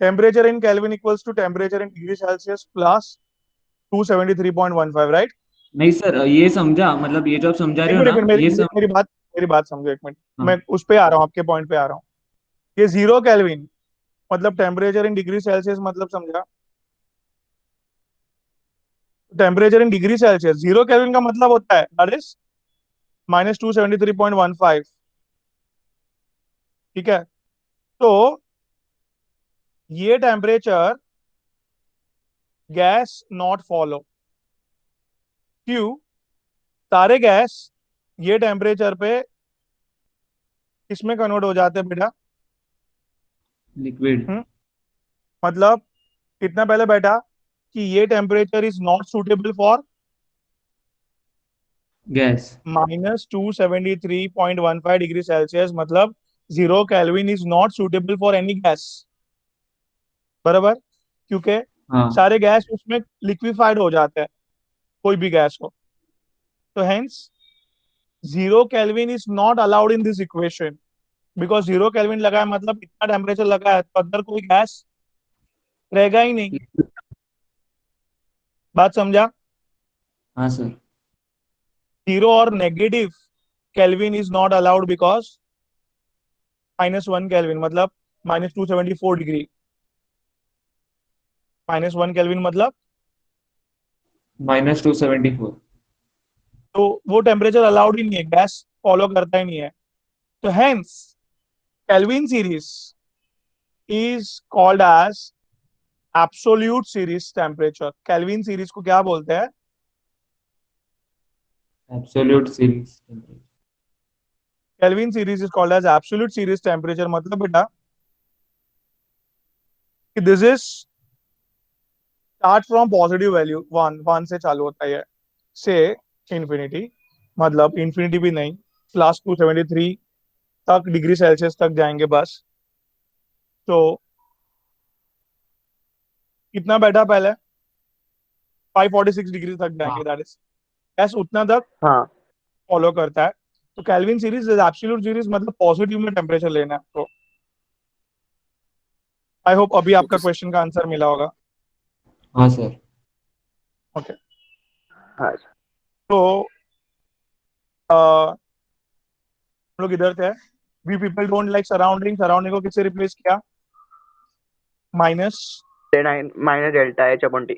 temperature in kelvin equals to temperature in degree Celsius plus 273.15, right? नहीं सर, ये समझा, मतलब ये जो आप समझा रहे हो एक ना, मिनट, ये मेरी बात समझो एक मिनट। हाँ। मैं उस पे आ रहा हूँ, आपके पॉइंट पे आ रहा हूँ। ये जीरो केल्विन मतलब टेम्परेचर इन डिग्री सेल्सियस, मतलब समझा? Temperature in degree Celsius, zero kelvin का मतलब होता है दैट इज -273.15। ठीक है, तो ये टेम्परेचर गैस नॉट फॉलो। क्यों? सारे गैस ये टेम्परेचर पे किसमें कन्वर्ट हो जाते हैं बेटा? लिक्विड मतलब कितना पहले बैठा कि ये temperature is not suitable for gas. -273.15 degree Celsius, मतलब zero Kelvin is not suitable for any gas, बराबर? क्योंकि हाँ सारे गैस उसमें लिक्विफाइड हो जाते हैं, कोई भी गैस हो। तो hence zero Kelvin is not allowed in this equation, because zero kelvin लगा है मतलब इतना टेम्परेचर लगा है तो अंदर कोई गैस रहेगा ही नहीं। बात समझा? हाँ सर। जीरो और negative kelvin is not allowed because -1 kelvin मतलब -274 डिग्री। -1 केल्विन मतलब -274। तो वो टेम्परेचर अलाउड ही नहीं है, गैस फॉलो करता ही नहीं है। तो hence Kelvin series is called as absolute series temperature. Kelvin series को क्या बोलते हैं? Absolute series Kelvin series is called as absolute series temperature. मतलब बेटा कि this is start from positive value 1 से चालू होता है से infinity, मतलब infinity भी नहीं, प्लस 273 तक डिग्री सेल्सियस तक जाएंगे बस. तो कितना बैठा पहले 546 डिग्री तक जाएंगे, दैट इज बस उतना तक हाँ फॉलो करता है. तो kelvin series is absolute series, मतलब पॉजिटिव में टेम्परेचर लेना है आपको. आई होप अभी आपका Okay, sir. क्वेश्चन का आंसर मिला होगा. हाँ सर ओके. हाँ तो हम लोग इधर थे. We people don't like surrounding. Surrounding को किससे रिप्लेस किया? Minus. Minus delta H upon T.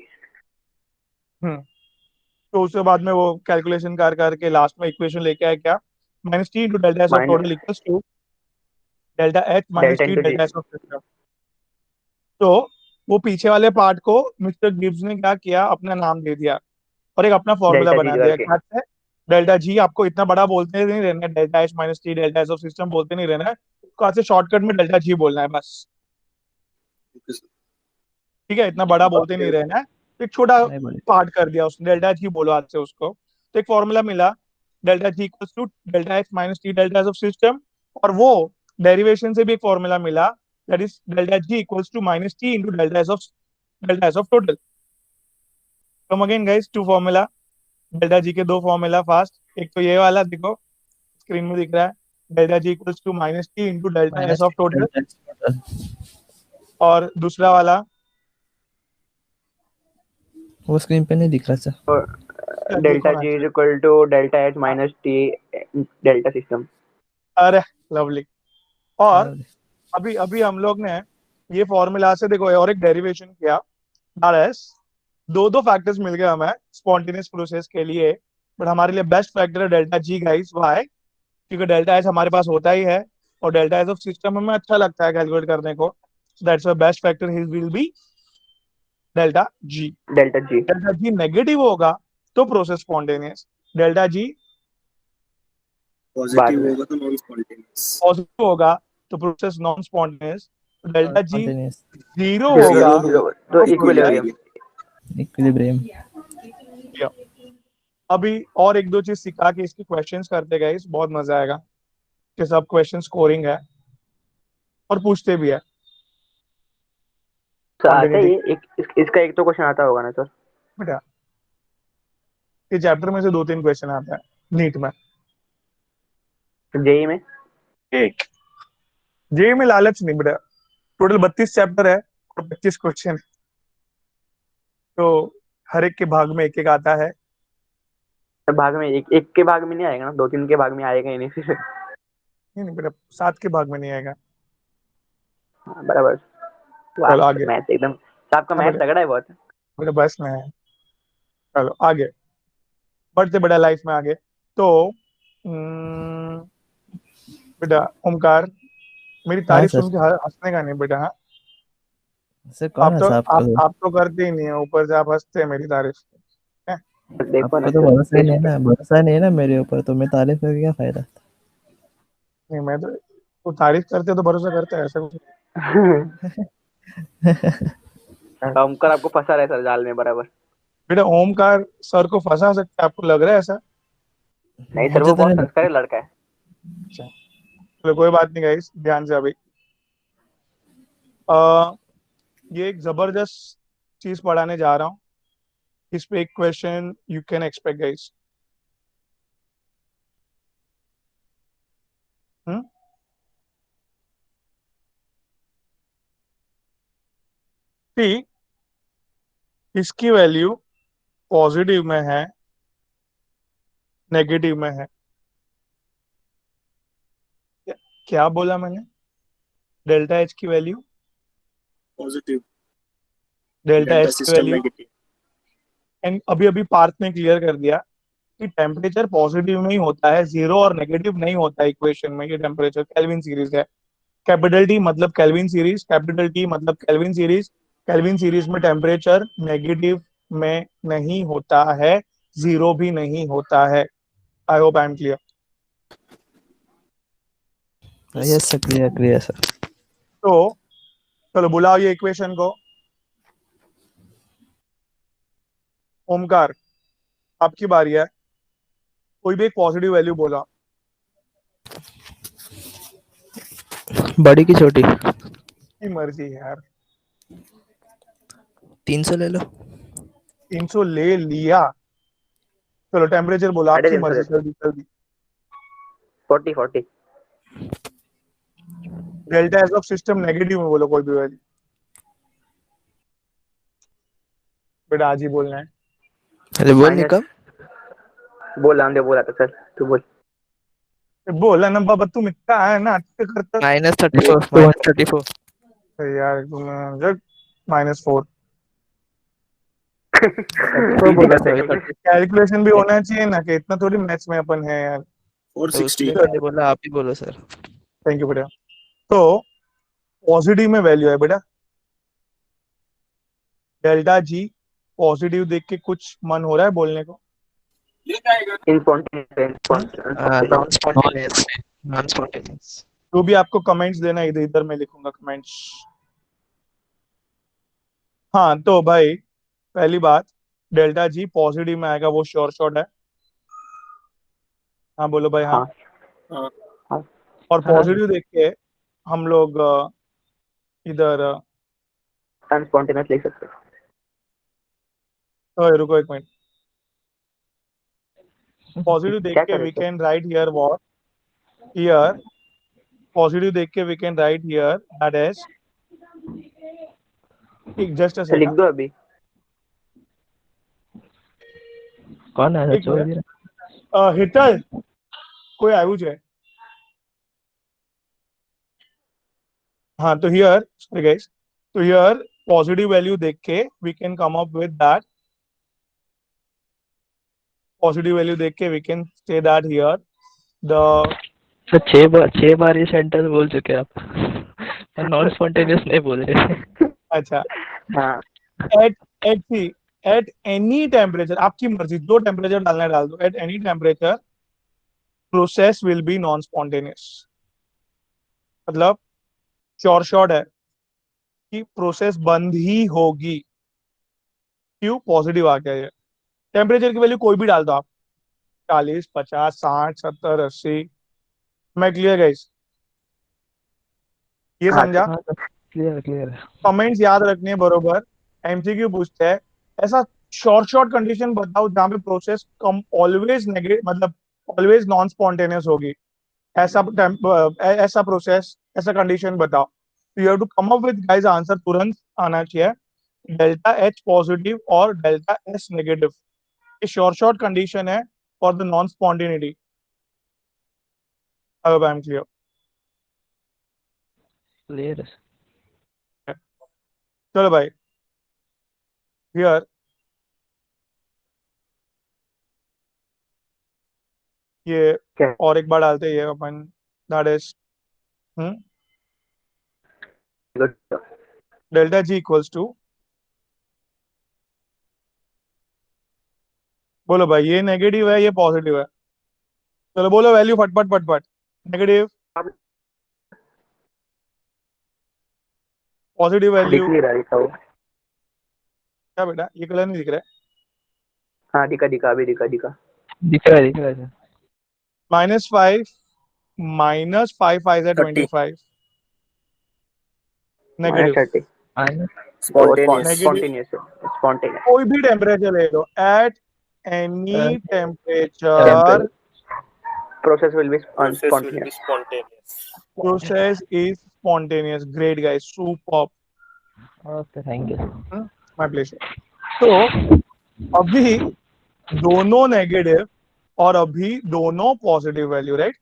तो उसके बाद में वो कैलकुलेशन कर करके लास्ट में इक्वेशन लेके आया क्या? Minus T into delta S of minus total equals to delta H minus delta T into G. Delta S of system. तो वो पीछे वाले पार्ट को मिस्टर गिब्स ने क्या किया, अपना नाम दे दिया और एक अपना फॉर्मूला डेल्टा जी बना दिया. करके. क्या है? डेल्टा जी. आपको इतना बड़ा बोलते नहीं रहना है, delta H minus T delta S of system बोलते नहीं रहना है. उसको आज से शॉर्टकट में डेल्टा जी बोलना है बस. Okay, sir. ठीक है, इतना बड़ा बोलते नहीं रहना है. तो एक छोटा नहीं बोले पार्ट कर दिया उसने, डेल्टा जी बोलो आज से उसको. तो एक फॉर्मूला मिला, delta G equals to delta H minus T delta S of system. और वो डेरिवेशन से भी एक फॉर्मूला मिला, that is delta G equals to minus T into delta S of total. Come again guys, two formula. Delta G के दो formula fast. एक तो ये वाला देखो स्क्रीन में दिख रहा है, delta G equals to minus T into delta S of total. और दूसरा वाला वो स्क्रीन पे नहीं दिख रहा सर. और delta G is equal to delta H minus T delta system. अरे लवली. और अभी अभी हम लोग ने ये फॉर्मूला से देखो और एक डेरिवेशन किया, दैट इज दो फैक्टर्स मिल गए हमें स्पॉन्टेनियस प्रोसेस के लिए. बट हमारे लिए बेस्ट फैक्टर है डेल्टा जी गाइस. व्हाई? क्योंकि डेल्टा एच हमारे पास होता ही है और डेल्टा एच ऑफ सिस्टम हमें अच्छा लगता है कैलकुलेट करने को. That's the best factor his will be delta G. Delta G. Delta G negative होगा तो प्रोसेस स्पॉन्टेनियस. डेल्टा जी बाद पॉजिटिव में. होगा तो नॉन स्पॉन्टेनियस. पॉजिटिव होगा तो process non spontaneous. Delta G Spontaneous. Zero Zero होगा तो तो इक्विलिब्रियम. Equilibrium. अभी और एक दो चीज सिखा के इसकी क्वेश्चंस करते गए, बहुत मजा आएगा कि सब क्वेश्चन स्कोरिंग है और पूछते भी है. सर आता है Spontaneity. ये इसका एक तो क्वेश्चन आता होगा ना सर. बेटा ये चैप्टर में से 2-3 क्वेश्चन आता है नीट में. जेई में. एक जे में लालच नहीं बेटा. टोटल 32 चैप्टर है और 25 क्वेश्चन है. तो हर एक के भाग में एक एक आता है. भाग में एक के भाग में नहीं आएगा ना, 2-3 के भाग में आएगा ही नहीं फिर. नहीं बेटा 7 के भाग में नहीं आएगा. हाँ, बराबर. चलो आगे. मैथ एकदम. आपका हाँ मैथ बेटा, तगड़ा है बहुत. बेटा बस में है. चलो आगे बढ़ते बेटा लाइफ में आगे. तो बेटा ओमकार, मेरी हाँ तारीफ सर. सुन के हंसने का नहीं बेटा. हाँ, सर कौन है साहब को? आप तो करते ही नहीं है, ऊपर से आप हंसते हैं मेरी तारीफ. देखो ना आपको तो सर. भरोसा ही नहीं है ना, भरोसा नहीं है ना मेरे ऊपर, तो मैं तारीफ करके क्या फायदा. नहीं मैं तो तारीफ करते तो भरोसा करते हैं ऐसा कुछ. ओमकार आपको फंसा रहा है सर जाल में बराबर. बेटा ओमकार सर को फंसा सकता है, आपको लग रहा है ऐसा? नहीं सर, वो मुझे तो बहुत नहीं संस्कारी लड़का है. चलो कोई बात नहीं गाइस, ध्यान से. अभी ये एक जबरदस्त चीज पढ़ाने जा रहा हूँ. इस पे एक question you can expect guys. ठीक, इसकी वैल्यू पॉजिटिव में है, नेगेटिव में है. क्या बोला मैंने? डेल्टा एच की value, positive. Delta delta H की सिस्टम वैल्यू. नेगेटिव. एंड अभी अभी पार्थ ने क्लियर कर दिया कि टेम्परेचर पॉजिटिव में ही होता है, जीरो और नेगेटिव नहीं होता इक्वेशन में। ये टेम्परेचर केल्विन सीरीज है। कैपिटल टी मतलब केल्विन सीरीज, कैपिटल टी मतलब केल्विन सीरीज। केल्विन सीरीज में टेम्परेचर नेगेटिव में नहीं होता है, जीरो भी नहीं होता है। आई hope I am clear. Yes sir, clear sir. तो चलो बुलाओ ये इक्वेशन को। ओमकार, आपकी बारी है। कोई भी एक पॉजिटिव वैल्यू बोला। बड़ी की छोटी? की मर्जी है यार। 300 ले लो। 300 ले लिया। चलो टेम्परेचर बोला, अरे आपकी 300 मर्जी, लेते जल्दी जल्दी। 40 delta S of system negative में बोलो कोई भी वैल्यू। बेटा आज ही बोलना है। अरे बोल माइनस निकम। बोला था सर, तू बोल। बोला ना बाबा, तुम इतना है ना करता -34 यार तुम। -4। तो बोला सही। कैलकुलेशन भी होना चाहिए ना, कि इतना थोड़ी मैथ्स में अपन है यार। 460. उसने मैंने बोला आप ही बोलो सर। थैंक यू बेटा। तो पॉजिटिव में वैल्यू है बेटा डेल्टा जी। पॉजिटिव देख के कुछ मन हो रहा है बोलने को? Non spontaneous. जो भी आपको कमेंट्स देना इधर इधर मैं लिखूंगा कमेंट्स। हाँ तो भाई पहली बात, डेल्टा जी पॉजिटिव में आएगा वो श्योर शॉट है। हाँ बोलो भाई। हाँ। हाँ. और हाँ। पॉजिटिव देख के हम लोग इधर अनस्पॉन्टेनियस लिख सकते हैं। रुको एक मिनट। पॉजिटिव देख क्या के कर वी रहे थे? Can write here what here. Positive देख के we can write here that is, just a लिख सेकंड। दो अभी। कौन है एक मिनट। हिटल कोई आयुष है? हाँ तो हियर सॉरी गाइस, तो हियर पॉजिटिव वैल्यू देख के we can come up with that. Positive value देख के we can say that here the sir 6 बार ये सेंटेंस बोल चुके आप। नॉन स्पॉन्टेनियस नहीं बोल रहे। अच्छा हाँ at at see at any temperature, आपकी मर्जी जो टेम्परेचर डालना है डाल दो। At any temperature process will be non spontaneous. मतलब श्योर शॉट है कि प्रोसेस बंद ही होगी। क्यों? पॉजिटिव आ गया। ये टेम्परेचर की वैल्यू कोई भी डाल दो आप, 40 50 60 70 80। मैं क्लियर गाइस? ये हाँ समझा? हाँ क्लियर है। कमेंट्स याद रखने हैं बरोबर। एमसीक्यू पूछते हैं ऐसा शॉर्ट कंडीशन बताओ जहां पे प्रोसेस कम ऑलवेज नेगेटिव मतलब ऑलवेज नॉन स्पॉन्टेनियस होगी। ऐसा प्रोसेस ऐसा कंडीशन बताओ। You have to come up with guys answer तुरंत आना चाहिए। डेल्टा एच पॉजिटिव और डेल्टा एस नेगेटिव, ये शॉर्ट कंडीशन है फॉर द नॉन स्पॉन्टेनिटी। अब आई एम क्लियर। क्लियर है। चलो भाई हियर ये क्या? और एक बार डालते हैं ये अपन that is delta G equals to, बोलो भाई ये नेगेटिव है ये पॉजिटिव है? चलो बोलो वैल्यू फटफट फटफट। नेगेटिव, पॉजिटिव दिख वैल्यू। नहीं रहा, दिखा वो। क्या बेटा ये कलर नहीं दिख रहा है? हाँ दिखा अभी दिखा। दिख रहा है सर। -5 -5 5 है 30. 25 नेगेटिव। -30 Spontaneous. नेगेटिव स्पॉन्टेनियस कोई भी टेम्परेचर ले लो, at any temperature process will be Process will be unspontaneous. spontaneous. Process is spontaneous. Great guys, super. Okay thank you. My pleasure. तो अभी दोनों नेगेटिव और अभी दोनों positive value, right?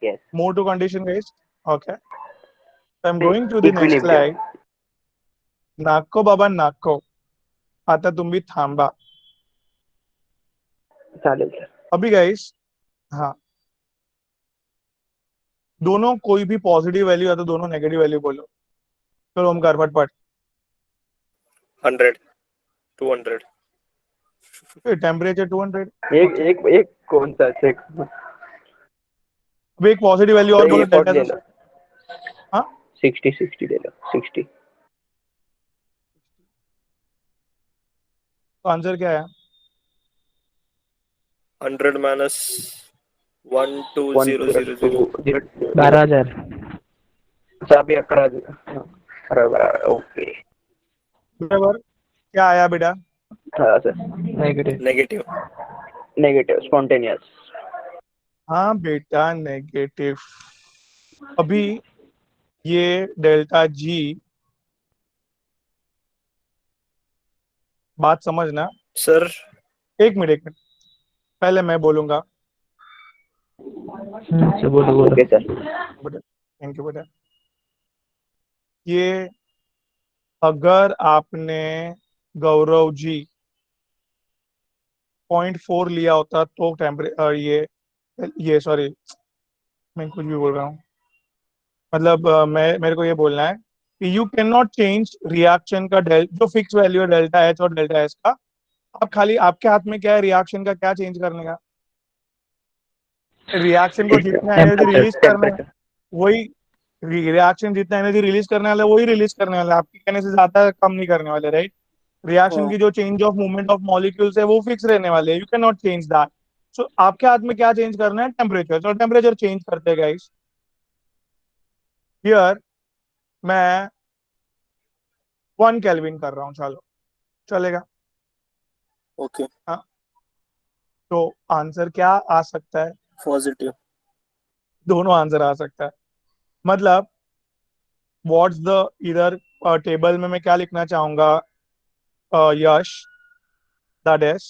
Yes. More to condition guys. Okay. So I'm going to the next slide. नाको बाबा नाको, आता तुम भी थांबा। चालेल सर. अभी गाइस, हाँ, दोनों कोई भी पॉजिटिव वैल्यू या तो दोनों नेगेटिव वैल्यू बोलो. चलो ओमकार फटफट. 100, 200. टेम्परेचर 200. एक एक एक कौन सा चेक. अब एक पॉजिटिव वैल्यू और बोलो, इम्पोर्ट डेल्टा ले का. लो. हाँ, 60 ले लो. 60. तो आंसर क्या है? 100 minus 12000. 102. 12,000. अभी 11. बराबर. ओके. बराबर. क्या आया बेटा? हाँ sir. Negative. Negative. Negative spontaneous. हाँ बेटा, नेगेटिव. अभी ये डेल्टा जी, बात समझना. Sir, एक मिनट, पहले मैं बोलूंगा. सर बोलो बोलो. Okay sir. बेटा, थैंक यू बेटा. ये अगर आपने गौरव जी 0.4 लिया होता तो टेम्परेचर ये सॉरी, मैं कुछ भी बोल रहा हूँ. मतलब मेरे को ये बोलना है कि you can not change reaction का जो फिक्स वैल्यू है डेल्टा एच और डेल्टा एस का. अब खाली आपके हाथ में क्या है, रिएक्शन का क्या चेंज करने का. रिएक्शन को जितना एनर्जी रिलीज करना है, वही रिएक्शन जितना एनर्जी रिलीज करने वाला है वही रिलीज करने वाला है. आपके कहने से ज्यादा कम नहीं करने वाले, राइट. रिएक्शन की जो change of movement of molecules है वो फिक्स रहने वाले हैं. You can not change that. So आपके हाथ में क्या चेंज करना है, टेम्परेचर. तो टेम्परेचर चेंज करते हैं गाइस. हियर मैं 1 केल्विन कर रहा हूँ. चलो, चलेगा. okay, हाँ, तो आंसर क्या आ सकता है? positive. दोनों आंसर आ सकता है. मतलब व्हाट्स द इधर टेबल में मैं क्या लिखना चाहूंगा, यश, दैट इज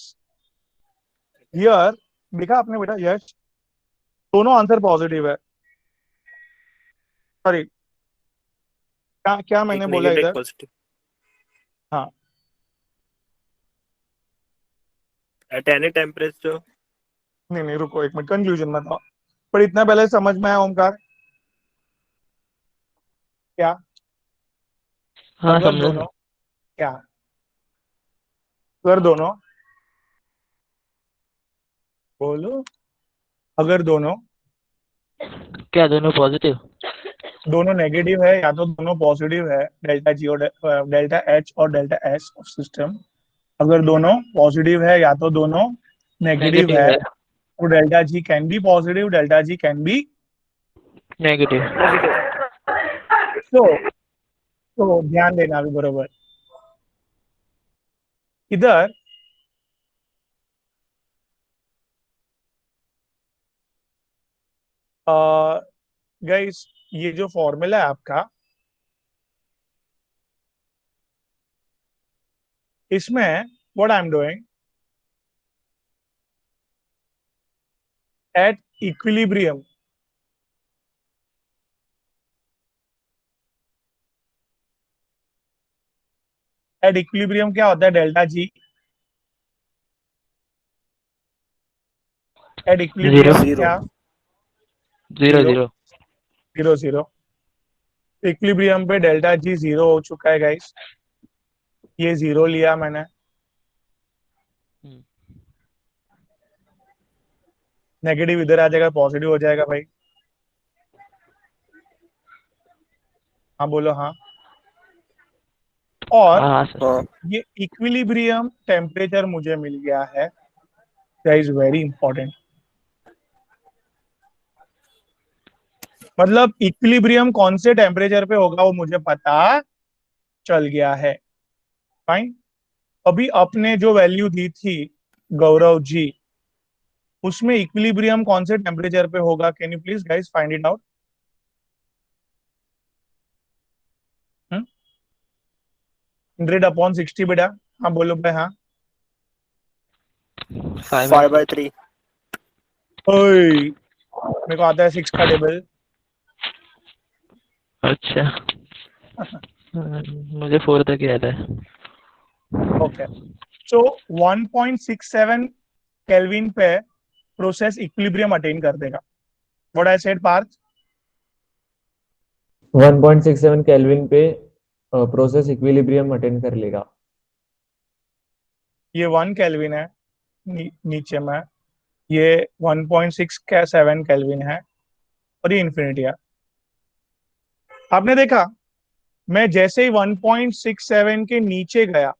हियर. देखा आपने बेटा, यश, दोनों आंसर पॉजिटिव है. सॉरी, क्या क्या मैंने एक बोला negative, इधर? positive. हाँ, At any temperature. नहीं नहीं, रुको एक मिनट, कंक्लूजन बताओ. पर इतना पहले समझ में आया ओमकार क्या? हाँ अगर समझा दोनों सर. क्या अगर दोनों बोलो, अगर दोनों क्या दोनों पॉजिटिव? दोनों नेगेटिव है या तो दोनों पॉजिटिव है, डेल्टा जी और डेल्टा एच और डेल्टा एस ऑफ सिस्टम. अगर दोनों पॉजिटिव है या तो दोनों नेगेटिव नेगेटिव है, है. तो delta G can be positive, delta G can be. Negative. तो ध्यान देना भी बरोबर. इधर गाइस, ये जो फॉर्मूला है आपका, इसमें what I am doing at equilibrium. At equilibrium क्या होता है, delta G. At zero. Equilibrium Zero. क्या? Zero zero. Zero. Zero zero. Equilibrium पे डेल्टा जी जीरो हो चुका है गाइस. ये जीरो लिया मैंने. नेगेटिव इधर आ जाएगा, पॉजिटिव हो जाएगा भाई. हाँ बोलो हाँ. और हाँ सर. हाँ. ये इक्विलिब्रियम टेम्परेचर मुझे मिल गया है. That is very important. मतलब इक्विलिब्रियम कौन से टेम्परेचर पे होगा वो मुझे पता चल गया है. फाइन. अभी अपने जो वैल्यू दी थी गौरव जी, उसमें इक्विलिब्रियम कौन से टेम्परेचर पे होगा? Can you please guys find it out? 100/60 बेटा. हाँ बोलो भाई. हाँ. 5/3. ओए, मेरे को आता है 6 का टेबल. अच्छा. मुझे 4 तक याद है. ओके. सो 1.67 केल्विन पे प्रोसेस इक्विलिब्रियम अटेन कर देगा. What I said Parth? 1.67 kelvin पे प्रोसेस इक्विलिब्रियम अटेन कर लेगा. ये 1 केल्विन है नीचे में, ये 1.67 केल्विन है और ये इन्फिनिटी है. आपने देखा मैं जैसे ही 1.67 के नीचे गया,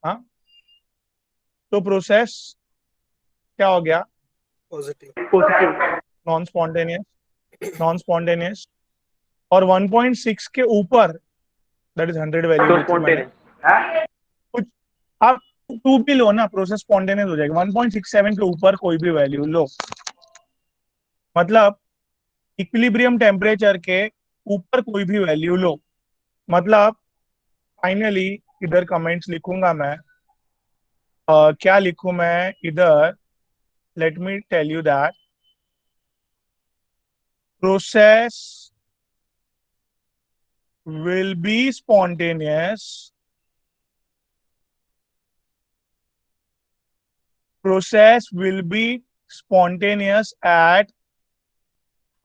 हाँ, तो प्रोसेस क्या हो गया? पॉजिटिव. Non spontaneous. और 1.6 के ऊपर, दैट इज 100 वैल्यू, कुछ आप 2 भी लो ना, प्रोसेस स्पॉन्टेनियस हो जाएगा. 1.67 के ऊपर कोई भी वैल्यू लो, मतलब इक्विलिब्रियम टेम्परेचर के ऊपर कोई भी वैल्यू लो, मतलब फाइनली इधर कमेंट्स लिखूंगा मैं. क्या लिखूं मैं इधर? Let me tell you that process will be spontaneous. Process will be spontaneous at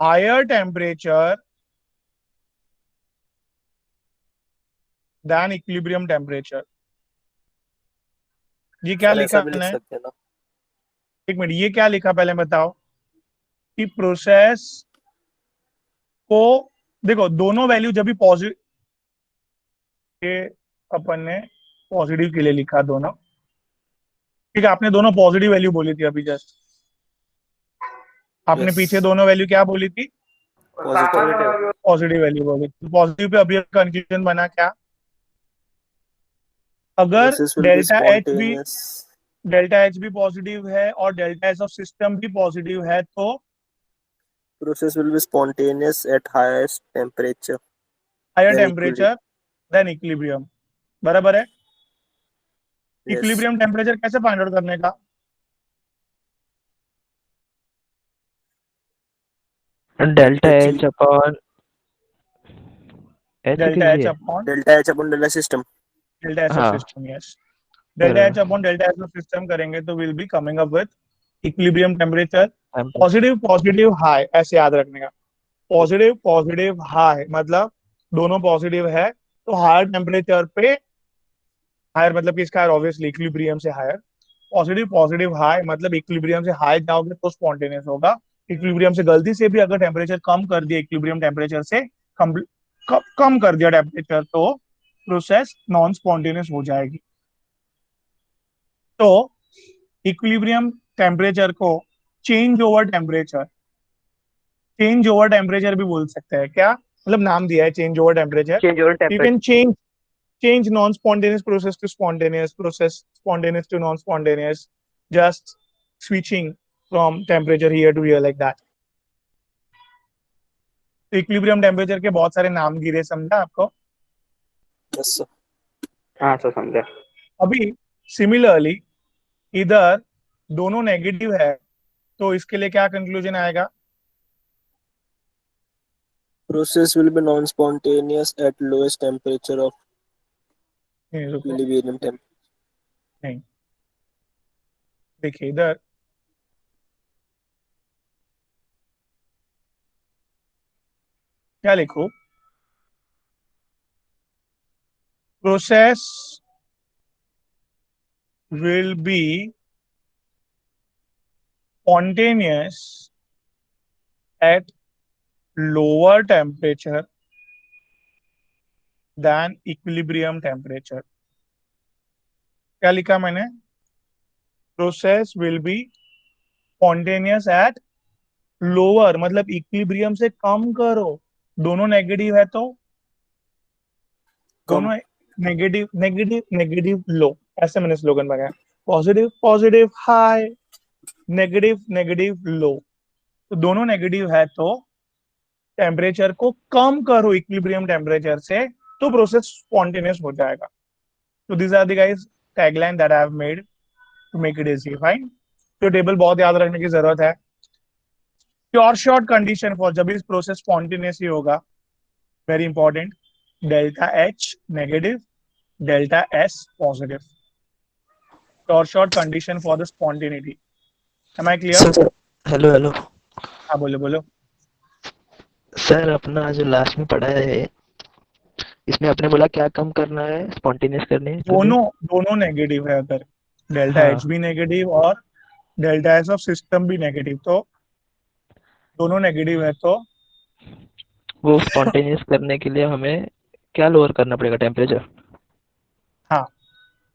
higher temperature than equilibrium temperature. ये क्या लिखा है? एक मिनट, ये क्या लिखा पहले बताओ कि प्रोसेस को देखो, दोनों वैल्यू जब भी पॉजिटिव, ये अपन ने पॉजिटिव के लिए लिखा दोनों, ठीक है. आपने दोनों पॉजिटिव वैल्यू बोली थी अभी जस्ट. आपने पीछे दोनों वैल्यू क्या बोली थी? पॉजिटिव वैल्यू बोली थी. पॉजिटिव पे अभी कंफ्यूजन बना क्या? अगर डेल्टा एच भी पॉजिटिव है और डेल्टा एच ऑफ सिस्टम भी पॉजिटिव है तो Process will be spontaneous at highest temperature. Higher Then temperature then equilibrium. बराबर है. Yes. इक्विलिब्रियम टेम्परेचर कैसे फाइंड आउट करने का? Delta H upon H delta H upon Delta H upon delta system. Delta H of हाँ. System. Yes, delta H upon delta H of system करेंगे तो will be coming up with equilibrium temperature. Positive high, ऐसे याद रखने का. Positive high मतलब दोनों positive है तो हायर टेम्परेचर पे, हायर मतलब कि इसका ऑब्वियसली इक्विलिब्रियम से हायर. पॉजिटिव हाई मतलब इक्विलिब्रियम से हाई जाओगे तो स्पॉन्टेनियस होगा. इक्विलिब्रियम से गलती से भी अगर टेम्परेचर कम कर दिया, इक्विलिब्रियम टेम्परेचर से कम कर दिया टेम्परेचर, तो प्रोसेस नॉन स्पॉन्टेनियस हो जाएगी. तो इक्विलिब्रियम टेम्परेचर को चेंज ओवर टेम्परेचर भी बोल सकते हैं क्या? मतलब नाम दिया है change over temperature. You can change non-spontaneous process to spontaneous process, spontaneous to non-spontaneous, just switching from temperature here to here like that. Equilibrium temperature के बहुत सारे नाम गिरे, समझा आपको? Yes, sir. हाँ सर समझा. अभी सिमिलरली इधर दोनों नेगेटिव है तो इसके लिए क्या कंक्लूजन आएगा? Process will be non-spontaneous at lowest temperature of नहीं, रुको. equilibrium temperature. नहीं, देखिए इधर क्या लिखो? Process will be spontaneous at lower temperature than equilibrium temperature. क्या लिखा मैंने? Process will be spontaneous at lower मतलब इक्विलिब्रियम से कम करो. दोनों नेगेटिव है तो दोनों नेगेटिव लो, ऐसे मैंने स्लोगन बनाया. पॉजिटिव हाई, नेगेटिव लो. तो दोनों नेगेटिव है तो टेम्परेचर को कम करो इक्विलिब्रियम टेम्परेचर से, तो प्रोसेस स्पॉन्टेनियस हो जाएगा. तो this are the guys tagline that I have made to make it easy. Fine. तो टेबल बहुत याद रखने की जरूरत है. प्योर शॉर्ट कंडीशन फॉर जब इस प्रोसेस स्पॉन्टेनियस ही होगा, very important, delta H negative, delta S positive. short condition for the spontaneity. Am I clear? Sir hello hello हाँ बोलो बोलो. सर अपना जो लास्ट में पढ़ा है इसमें आपने बोला क्या कम करना है स्पॉन्टेनियस करने के लिए? दोनों नेगेटिव है अगर डेल्टा हाँ एच भी नेगेटिव और डेल्टा एस ऑफ सिस्टम भी नेगेटिव, तो दोनों नेगेटिव है तो वो स्पॉन्टेनियस करने के लिए हमें क्या लोअर करना पड़ेगा टेम्परेचर? हाँ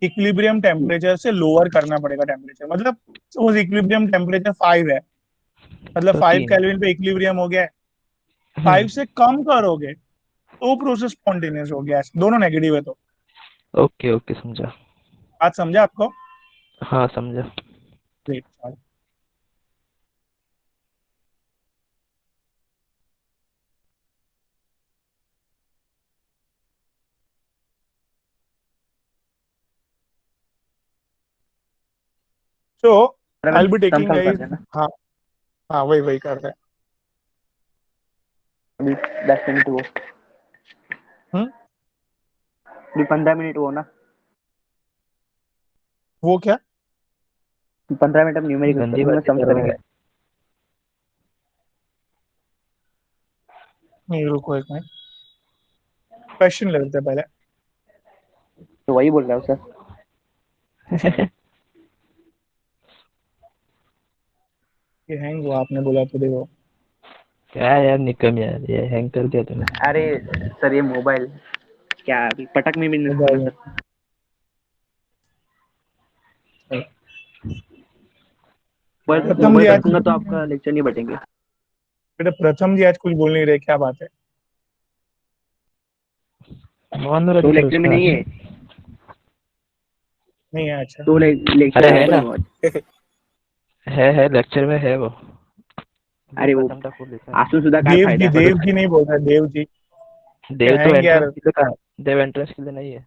इक्विलिब्रियम टेम्परेचर से लोअर करना पड़ेगा टेम्परेचर. मतलब सपोज इक्विलिब्रियम टेम्परेचर 5 है, मतलब तो 5 3 केल्विन पे इक्विलिब्रियम हो गया है. 5 से कम करोगे तो प्रोसेस स्पॉन्टेनियस हो गया. दोनों नेगेटिव है तो. ओके ओके समझा. बात समझा आपको? हाँ समझा. Great. So I'll be taking कम कर guys. देना हाँ हाँ वही कर रहे हैं. अभी 10 मिनट वो हम्म? अभी 15 मिनट वो ना वो क्या? 15 मिनट अब न्यूमेरिक गंदी में बातें सम कर रहा करेंगे. है. नहीं रुको एक मिनट, क्वेश्चन ले लेते हैं पहले. तो वही बोल रहा हूँ सर. ये हैंग हुआ आपने बोला तो देखो. क्या यार निकम यार ये हैंग कर दिया तूने. अरे सर ये मोबाइल क्या अभी पटक में भी नहीं मोबाइल सकता में. सर. प्रथम जी मोबाइल आज रखूंगा तो आपका लेक्चर नहीं बटेंगे. बेटा प्रथम जी आज कुछ बोल नहीं रहे, क्या बात है? मान रहा तो सर लेक्चर में उसका. नहीं है. नहीं है. अच्छा तो लेक्चर अरे है ना. में है लेक्चर में है वो. अरे वो प्रथम का फुल लिखा है. आंसू सुधा काय फायदा है. देव जी नहीं बोल रहा, देव जी. देव तो हैंग यार एंट्रेंस के लिए कहा. देव एंट्रेंस के लिए नहीं है.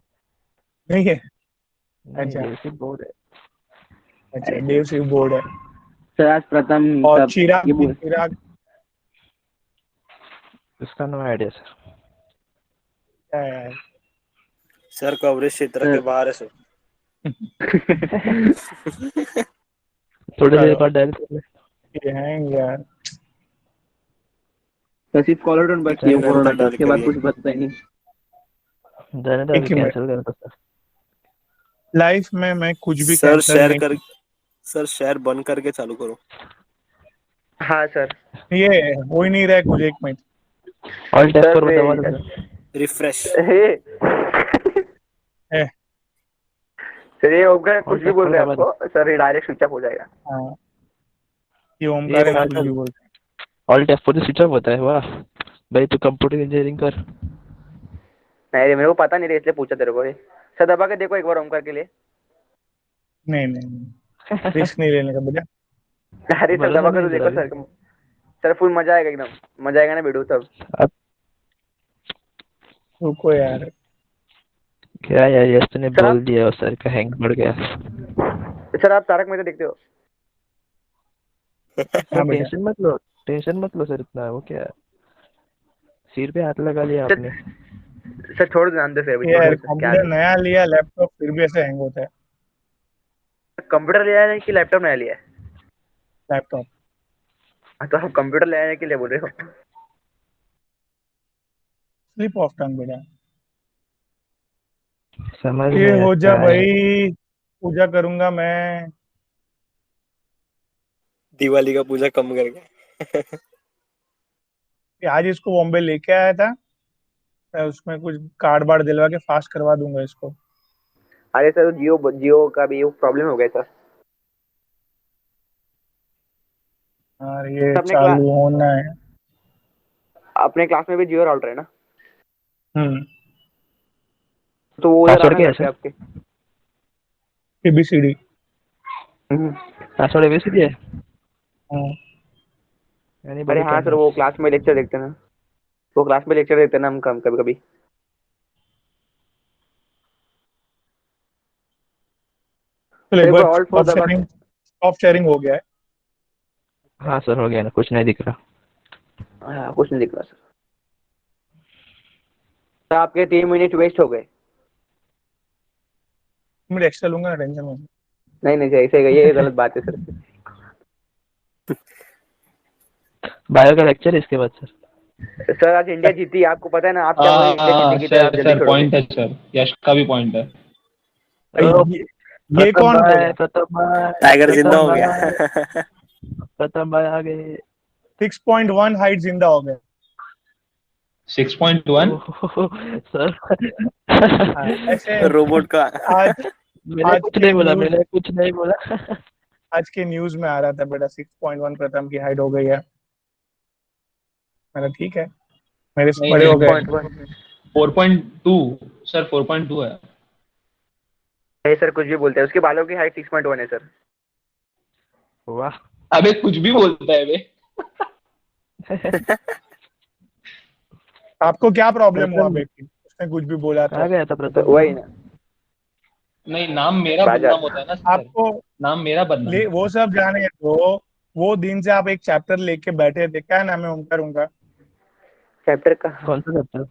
नहीं है. नहीं अच्छा. देव सिर्फ बोर्ड है. अच्छा अरे देव सिर्फ बोर्ड है. सर आज प्रथम और सब चिराग ये बोल चिराग उसका नो आइडिया सर. क्या है यार? सर कवरेज क्षेत्र के बाहर है सर. थोड़ी देर बाद डायल कर ले. ये हैंग यार. तो सिर्फ कॉलर टोन बच सर, कोरोना डाल उसके बाद करिए. कुछ बचता ही नहीं. जाने दो एक अभी ही मिनट. कैंसिल करना सर. लाइफ में मैं कुछ भी सर कैंसिल शेयर नहीं. कर सर शेयर बंद करके चालू करो. हाँ सर. ये हो ही नहीं रहा है कुछ. एक मिनट. ऑल टैप सर पर वे- दबा दो सर. रिफ्रेश. है. सर ये होगा कुछ Alt भी बोल F4 रहे हैं दबा दो. आपको सर ये डायरेक्ट स्विच ऑफ हो जाएगा. हाँ ये ये ओमकार है ना, कुछ पागल. भी बोलते हैं. ऑल टैप पर स्विच ऑफ होता है. वाह भाई तू कंप्यूटर इंजीनियरिंग कर. नहीं रे मेरे को पता नहीं रे इसलिए पूछा तेरे को ये. सर दबा के देखो एक बार ओमकार के लिए. नहीं रिस्क नहीं लेने का बेटा. अरे सर भरोसा दबा कर नहीं तो जरा देखो भी. सर. सर फुल मजा आएगा एकदम. मजा आएगा ना वीडियो तब. रुको यार. क्या यार यश तूने सर बोल आप दिया और सर का हैंग बढ़ गया. सर आप तारक मेहता देखते हो. हाँ बेटा. टेंशन मत लो सर इतना. वो क्या सिर पे हाथ लगा लिया सर आपने. सर छोड़ दो अंदर से अभी छोड़ यार दो सर क्या कंप्यूटर नया लिया, लैपटॉप फिर भी ऐसे हैंग होता है. कंप्यूटर ले आया है कि लैपटॉप नया लिया है. लैपटॉप. हाँ, तो आप कंप्यूटर ले आए हैं कि ले बोल रहे हो. स्लिप ऑफ टंग बेटा. समझ ये में हो जा आता है. भाई, पूजा करूंगा मैं. दिवाली का पूजा कम करके. आज इसको बॉम्बे लेके आया था, मैं उसमें कुछ कार्ड बार्ड दिलवा के फास्ट करवा दूंगा इसको. अरे सर जियो का भी प्रॉब्लम हो गया सर. और ये अपने क्लास चालू होना है. अपने क्लास में भी जियो राउटर है ना. हम्म. तो वो उधर पासवर्ड आना क्या है घर पे सर? आपके. ABCD. पासवर्ड एबीसी दिया है. हाँ. अरे हाँ सर वो क्लास में लेक्चर देखते ना. वो क्लास में लेक्चर देते ना हम कभी कभी. चलो एक एक बार बार ऑल्ट फॉर स्टॉप शेयरिंग हो गया है. हाँ सर हो गया ना. कुछ नहीं दिख रहा. हाँ कुछ नहीं दिख रहा सर. तो आपके 3 मिनट वेस्ट हो गए. मैं एक्स्ट्रा लूंगा ना, टेंशन मत. नहीं नहीं ऐसे ये गलत बात है सर। बायो का लेक्चर है इसके बाद सर। सर आज इंडिया जीती, आपको पता है ना, आप क्या बोले इंडिया जीतेगी तो आप सर जल्दी सर छोड़ोगे। पॉइंट है सर, यश का भी पॉइंट है। ये कौन बोला? प्रथम भाई, टाइगर जिंदा हो प्रथम गया। भाई, प्रथम भाई आ गए। 6.1 हाइट जिंदा हो गए। 6.1 ओह, सर ऐसे रोबोट का। आज मैंने आज कुछ के नहीं बोला, न्यूज मैंने कुछ नहीं बोला। आज के न्यूज में आ रहा था बेटा 6.1 प्रथम की हाइट हो गई है। मैंने ठीक है, मेरे से नहीं बड़े हो नहीं, गए। 6.1 4.2 सर, 4.2 है। है सर, कुछ भी बोलते हैं, उसके बालों की हाइट 6.1 है सर। वाह। अबे कुछ भी बोलता है बे। आपको क्या प्रॉब्लम हुआ प्रथम बेटी? उसने कुछ भी बोला आ तो गया था तो प्रथम वही ना, नहीं, नाम मेरा बाजार। बदनाम होता है ना सर, आपको नाम मेरा बदनाम। वो सब जाने दो। वो दिन से आप एक चैप्टर लेके बैठे थे, क्या नाम है ओमकार उनका? चैप्टर का कौन सा चैप्टर?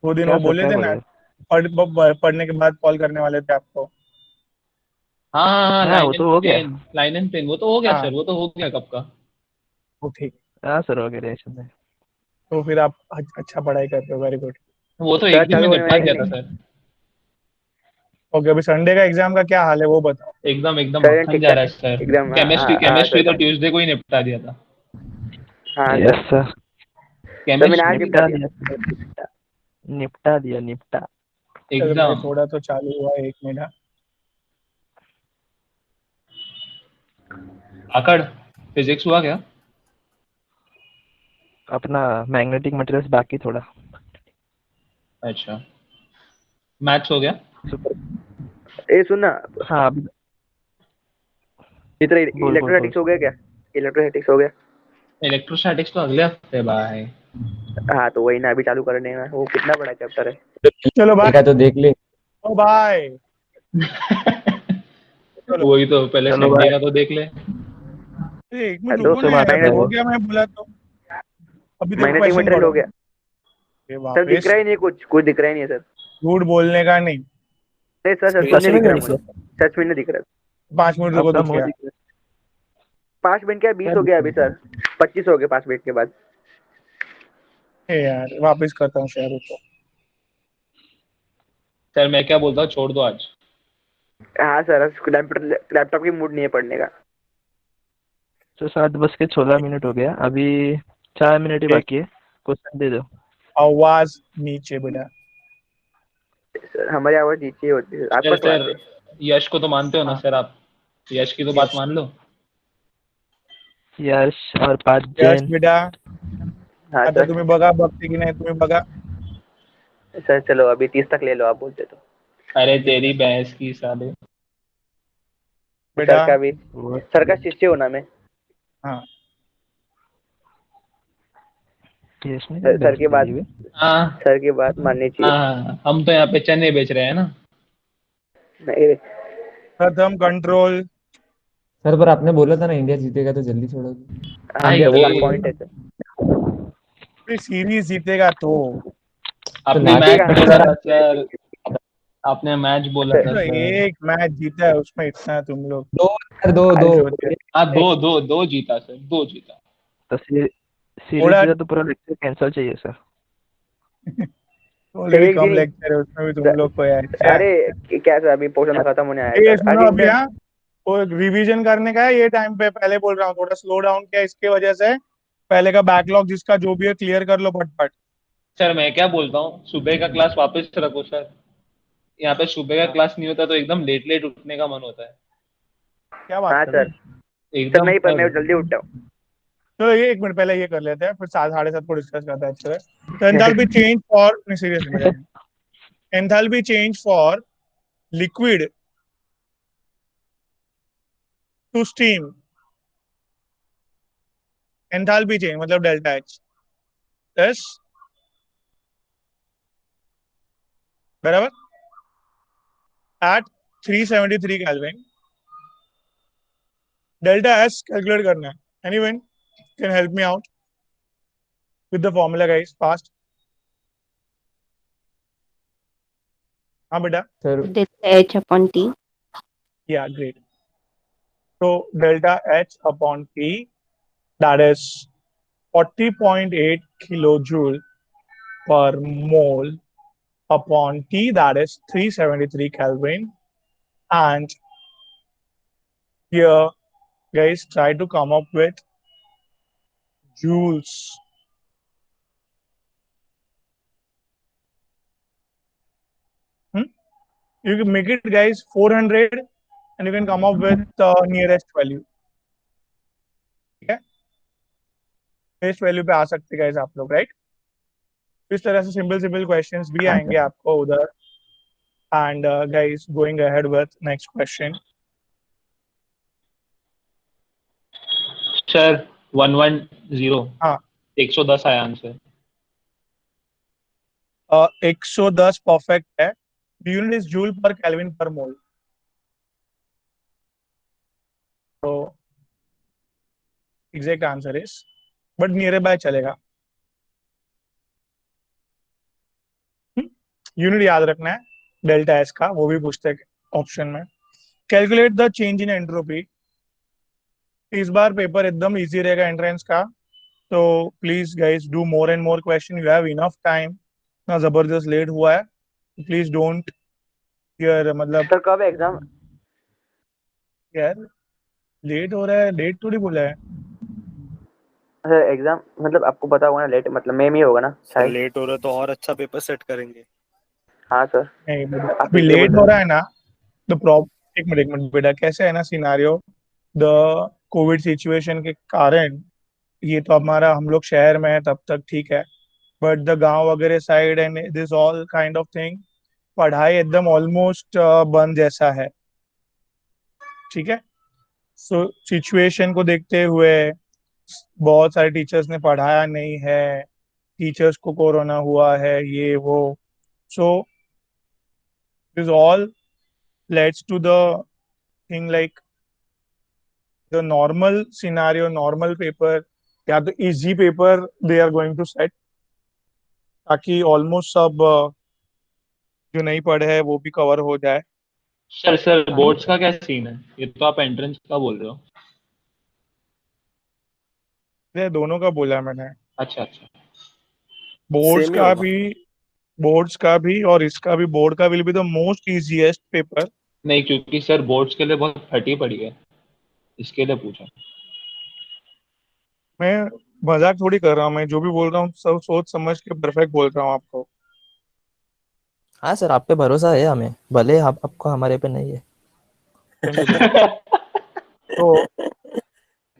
वो दिन क्या वो सर, बोले क्या थे बोल ना, रहे हो? पढ़ने के बाद कॉल करने वाले थे आपको। हाँ हाँ हाँ, हाँ वो तो हो गया। लाइन एंड पेन वो तो हो गया हाँ सर, वो तो हो गया कब का। वो ठीक। हाँ सर, हो गया, टेंशन नहीं। तो फिर आप अच्छा पढ़ाई करते हो, वेरी गुड। वो तो सर एक दिन चालू में होने निपटा वाले दिया था नहीं। सर। ओके, अभी संडे का एग्जाम का क्या हाल है वो बताओ। एकदम एकदम सर मक्खन ठीक जा ठाक रहा है है सर। एकदम। केमिस्ट्री हाँ केमिस्ट्री सर, तो ट्यूसडे को ही निपटा दिया था। हाँ यस सर। सर। सर मैंने आज केमिस्ट्री निपटा निपटा दिया। दिया सर, निपटा निपटा दिया, निपटा। चलो भाई, एकदम। थोड़ा तो चालू हुआ है, 1 मिनट। आकड़ फिजिक्स हुआ क्या? अपना मैग्नेटिक मटेरियल्स बाकी थोड़ा। अच्छा, मैथ्स हो गया? सुपर। ए सुन ना, हाँ अभी। चित्र बोल बोल बोल। इलेक्ट्रोस्टैटिक्स हो गया क्या? इलेक्ट्रोस्टैटिक्स हो गया? इलेक्ट्रोस्टैटिक्स तो अगले हफ्ते भाई। हाँ तो वही ना, अभी चालू करने ना, वो कितना बड़ा चैप्टर है। चलो भाई। देखा तो देख ले। ओ भाई चलो। वही तो, पहले चलो संडे भाई। का तो देख ले। एक मिनट तो रुको उसके ना बाद यार, आता है हो वो। गया मैं बोला तो। अभी देखो मैग्नेटिक क्वेश्चन मटेरियल हो पढ़ो। गया ये सर, दिख वापस रहा ही नहीं, कुछ दिख रहा ही नहीं है सर। झूठ बोलने का नहीं। नहीं सर, सच में सच नहीं में दिख नहीं रहा मुझे। निकला। सच में नहीं दिख रहा। 5 मिनट रुको आपका तो मुंह क्या। दिख रहा 5 मिनट क्या, 20 क्या हो दिख गया रहा अभी सर। 25 हो गए 5 मिनट के बाद। ए यार वापस करता हूँ शेयर रुको। सर मैं क्या बोलता हूँ, छोड़ दो आज। हाँ सर, लैपटॉप की मूड नहीं है पढ़ने का। तो 7:16 हो गया अभी। 4 मिनट ही बाकी है। क्वेश्चन दे दो। आवाज नीचे बेटा। सर हमारी आवाज नीचे होती है, आपका सर क्लास सर, है। यश को तो मानते हो ना हाँ सर आप? यश की तो बात यश। मान लो। यश और 5 यश जैन। बेटा, हाँ आता सर। तुम्ही बघा, बघते की नाही तुम्ही बघा। सर चलो अभी 30 तक ले लो, आप बोलते तो। अरे तेरी भैंस की साले। सर बेटा। का भी, वो सर का शिष्य हूँ ना मैं। हाँ यश ने सर बहस की बोली बात, हुई। हाँ सर की बात माननी चाहिए। हाँ, हम तो यहाँ पे चने बेच रहे हैं ना। नहीं, प्रथम कंट्रोल। सर पर आपने बोला था ना इंडिया जीतेगा तो जल्दी छोड़ोगे। हाँ हाँ सर वो ये पॉइंट है सर। सीरीज जीतेगा तो। तो आपने लास्ट मैच जीतेगा में बोला सर था सर, आपने मैच बोला था तो सर। एक मैच जीता है, उसमें इतना तुम लोग दो सर दो दो खारिज होते हैं। हाँ, दो दो दो जीता सर, दो जीता। तो सीरीज थोड़ा जीता तो पूरा लेक्चर कैंसिल चाहिए सर। ऑलरेडी एक कम दिन ही। लेक्चर है, उसमें भी तुम लोग को यार क्या। अरे क्या सर, अभी पोर्शन खत्म होने आया है ये सर, आज सुनो एक अभी, दिन। हाँ वो रिवीजन करने का है ये टाइम पे, पहले बोल रहा हूँ थोड़ा स्लो डाउन किया इसके वजह से। पहले का बैकलॉग जिसका जो भी है क्लियर कर लो फटफट। सर मैं क्या बोलता हूँ, सुबह का क्लास वापस रखो सर। यहाँ पे सुबह का हाँ, क्लास नहीं होता तो एकदम लेट लेट उठने का मन होता है। क्या बात हाँ कर रहे सर। हो? सर एकदम नहीं, पर मैं सर। जल्दी उठता हूँ। चलो ये 1 मिनट पहले ये कर लेते हैं, फिर 7 साढ़े 7 को डिस्कस करते हैं अच्छे से। तो एंथैल्पी चेंज फॉर, नहीं सीरियसली मजा नहीं। Enthalpy change for liquid to steam. Enthalpy change मतलब डेल्टा एच। यस, बराबर। At 373 kelvin delta S calculate करना है। Anyone can help me out with the formula guys fast. हाँ बेटा। Sir Delta H upon T. या great. So delta H upon T, that is 40.8 kilojoule per mole upon T, that is 373 Kelvin. And here, guys, try to come up with joules. You can make it, guys, 400, and you can come up with the nearest value. Okay? Nearest value पे आ सकते guys आप लोग, right? इस तरह से simple questions भी आएंगे आपको उधर. And guys, going ahead with next question. Sir 110 हाँ. 110 आया आंसर. 110 perfect है. The unit is joule per Kelvin per mole. So exact answer is, but nearby चलेगा. यूनिट याद रखना है डेल्टा एस का, वो भी पूछते हैं ऑप्शन में. Calculate the change in entropy. इस बार पेपर एकदम इजी रहेगा एंट्रेंस का, तो please guys do more and more question. You have enough time. ना जबरदस्त लेट हुआ है, प्लीज डोंट यार, मतलब सर कब एग्जाम? यार लेट हो रहा है, डेट थोड़ी बोला है. सर एग्जाम मतलब आपको पता होगा ना, लेट मतलब में ही होगा ना शायद. लेट हो रहा है तो और अच्छा पेपर सेट करेंगे. हाँ सर. नहीं, आप अभी इसलिए लेट बोल हो रहे रहा है ना, तो एक मिनट बेटा, कैसे है ना सिनारियो, द कोविड सिचुएशन के कारण ये तो हमारा, हम लोग शहर में है तब तक ठीक है, बट द गांव वगैरह side and this all kind of thing, पढ़ाई एकदम ऑलमोस्ट बंद जैसा है. ठीक है. सो सिचुएशन को देखते हुए बहुत सारे टीचर्स ने पढ़ाया नहीं है, टीचर्स को कोरोना हुआ है, ये वो. So this all leads to the thing like the normal scenario, normal paper या तो easy paper they are going to set, ताकि ऑलमोस्ट सब जो नहीं पढ़े हैं वो भी कवर हो जाए. सर बोर्ड्स का क्या सीन है? ये तो आप एंट्रेंस का बोल रहे हो. ये दोनों का बोला मैंने. अच्छा. बोर्ड्स Same ही का होगा. भी, बोर्ड्स का भी और इसका भी. बोर्ड का will be the most easiest paper. नहीं, क्योंकि सर बोर्ड्स के लिए बहुत फटी पड़ी है, इसके लिए पूछा. मैं मजाक थोड़ी कर रहा हूँ, मैं जो भी बोल रहा हूँ सब सोच समझ के परफेक्ट बोल रहा हूँ आपको. हाँ सर, आप पे भरोसा है हमें, भले आपको हमारे पे नहीं है. तो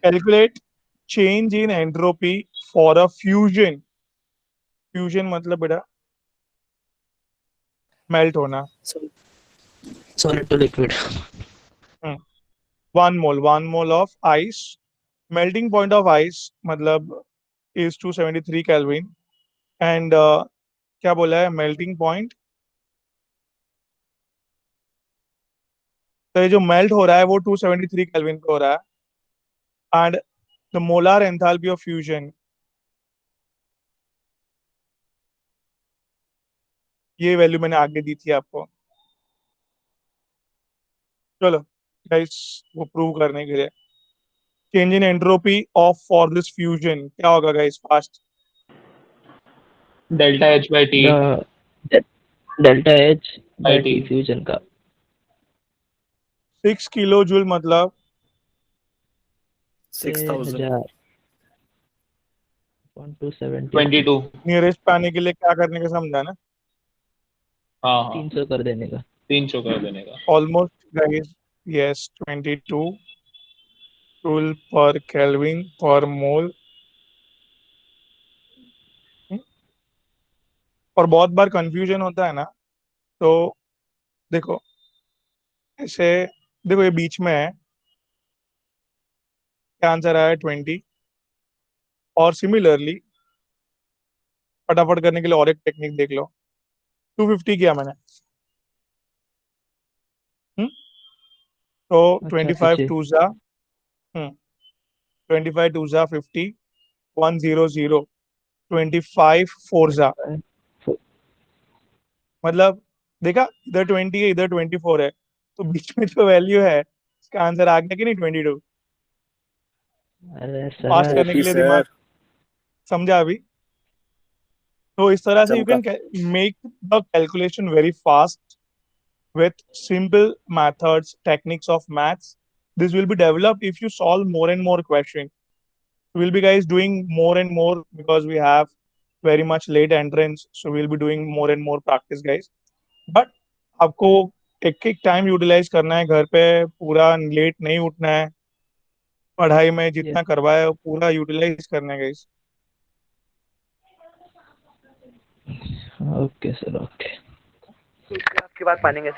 calculate change in entropy for a fusion. Fusion मतलब बेटा मेल्ट होना. Solid to liquid. 1 mole of ice. Melting point of ice मतलब is 273 Kelvin. And क्या बोला है मेल्टिंग पॉइंट? तो ये जो मेल्ट हो रहा है वो 273 केल्विन पे हो रहा है. And the molar enthalpy of fusion, ये वैल्यू मैंने आगे दी थी आपको. चलो गाइस, वो प्रूव करने के लिए change in entropy of for this fusion क्या होगा guys? Fast. Delta H by T. Delta H by T. T fusion का 6 किलो जूल मतलब 6000. 22. नियरेस्ट पे आने के लिए क्या करने का समझा ना? हाँ 300 कर देने का. 300 कर देने का. ऑलमोस्ट गाइस, यस 22 जूल पर केल्विन पर मोल. और बहुत बार कंफ्यूजन होता है ना, तो देखो ऐसे, देखो ये बीच में है, क्या आंसर आया 20. और सिमिलरली फटाफट करने के लिए और एक टेक्निक देख लो. 250 किया मैंने. तो 25 टू जा 25 टू जा 50, 100, 25 फोर जा, मतलब देखा इधर 20 है इधर 24 है, तो बीच में जो वैल्यू है इसका आंसर आ गया कि नहीं 22? अरे पास सर करने के ओपी लिए दिमाग सर समझा अभी? तो इस तरह से यू चमका can make the calculation very fast with simple methods, techniques of maths. This will be developed if you solve more and more questions. We'll be guys doing more and more because we have very much late entrance, so we'll be doing more and more practice, guys. But आपको एक एक time utilize करना है घर पे, पूरा late नहीं उठना है, पढ़ाई में जितना करवाया है वो पूरा यूटिलाइज करना है guys. Okay sir okay. आपकी बात मानेंगे।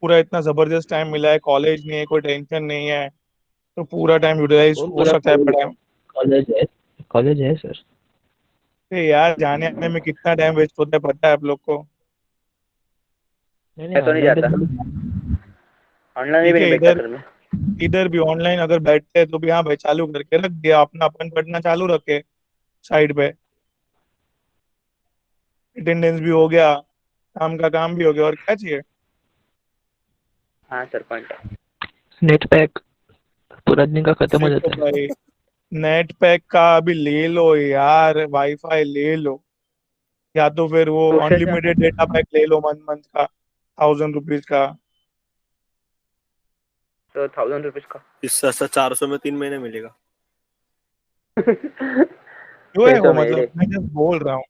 पूरा इतना जबरदस्त टाइम मिला है, कॉलेज नहीं है, कोई टेंशन नहीं है, तो पूरा टाइम यूटिलाइज हो सकता है पढ़ाई में. कॉलेज है सर। अरे यार जाने आने में कितना टाइम वेस्ट होता है पता है आप लोग को? नहीं मैं तो नहीं ऑनलाइन जाता, ऑनलाइन ठीक भी है, नहीं बैठता इधर सर मैं। इधर भी ऑनलाइन अगर बैठते हैं तो भी हाँ भाई चालू करके रख दिया अपना, अपन पढ़ना चालू रखे साइड पे, अटेंडेंस भी हो गया, काम का काम भी हो गया, और क्या चाहिए? हाँ सर पॉइंट। नेट पैक पूरा दिन का खत्म हो देखो जाता है। भाई, नेट पैक का अभी ले लो यार, वाईफाई ले लो, या तो फिर वो तो उससे अनलिमिटेड डेटा पैक ले लो मंथ मंथ का, 1000 रुपीज का. तो 1000 रुपीज का इससे अच्छा 400 में 3 महीने मिलेगा। जो है 600 वो, में मतलब मैं जस्ट बोल रहा हूँ,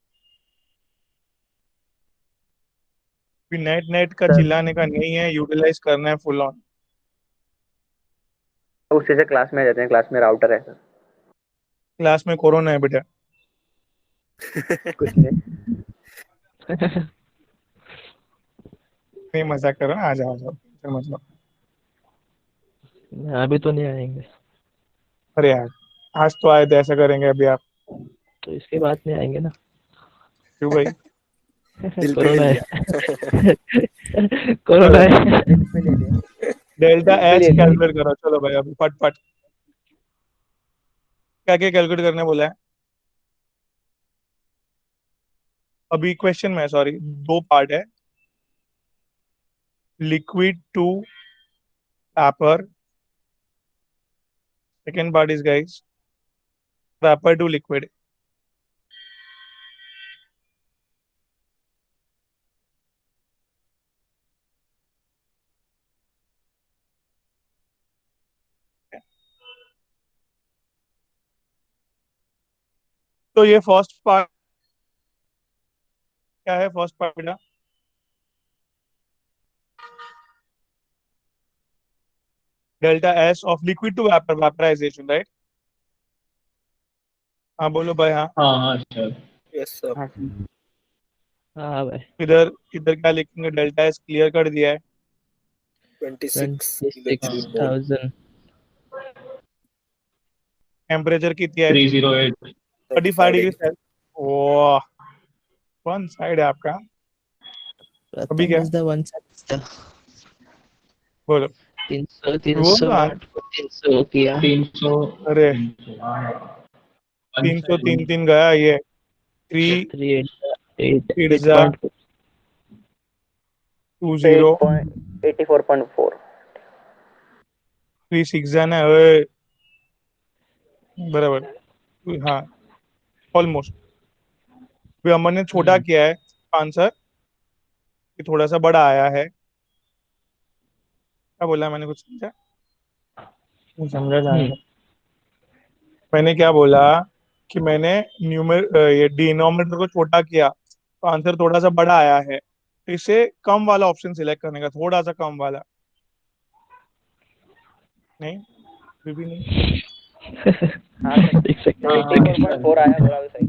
नेट नेट का चिल्लाने का नहीं है, यूटिलाइज करना है फुल ऑन. उससे से क्लास में आ जाते हैं, क्लास में राउटर है सर। क्लास में कोरोना है बेटा. कुछ नहीं। नहीं मजाक कर रहा हूँ, आ जाओ आ जाओ, टेंशन मत लो. अभी तो नहीं आएंगे, अरे यार आज तो आए थे, ऐसा करेंगे अभी आप? तो इसके बाद नहीं आएंगे ना। क्यों भाई? दिल पे ले कोरोना लिया। है। कोरोना है। दिल पे ले लिया। डेल्टा दिल पे एच ले लिया। कैलकुलेट करो, चलो भाई अभी फट फट. क्या क्या कैलकुलेट करने बोला है अभी? क्वेश्चन में सॉरी, दो पार्ट है, liquid to vapour, second part is guys vapour to liquid. तो ये फर्स्ट पार्ट क्या है? फर्स्ट पार्ट बेटा delta S of liquid to vapour, vaporisation, right? हाँ बोलो भाई. हाँ हाँ हाँ सर. Yes sir. हाँ सर। हाँ भाई। इधर इधर क्या लिखेंगे? डेल्टा एस क्लियर कर दिया है. 26 इलेक्ट्रिक वोल्ट। 26,000। टेम्परेचर कितनी है? 308. 35 डिग्री सेल्सियस. वाह, कौन साइड है आपका? अभी क्या? बोलो. 300 वो 308 300 किया। 300. अरे 300. 303 गया ये. 3 पिज्जा 8.8 20 84.4। 3 6 है ओए, बराबर. हाँ ऑलमोस्ट. अभी अमन ने छोटा किया है आंसर, कि थोड़ा सा बड़ा आया है. क्या बोला मैंने? कुछ समझा? नहीं समझा जाएगा. मैंने क्या बोला कि मैंने ये डिनोमिनेटर को छोटा किया तो आंसर थोड़ा सा बड़ा आया है, तो इसे कम वाला ऑप्शन सिलेक्ट करने का, थोड़ा सा कम वाला. नहीं अभी भी नहीं. हाँ सर। देख सकते हैं। 84.4 आया, बोला भी सही।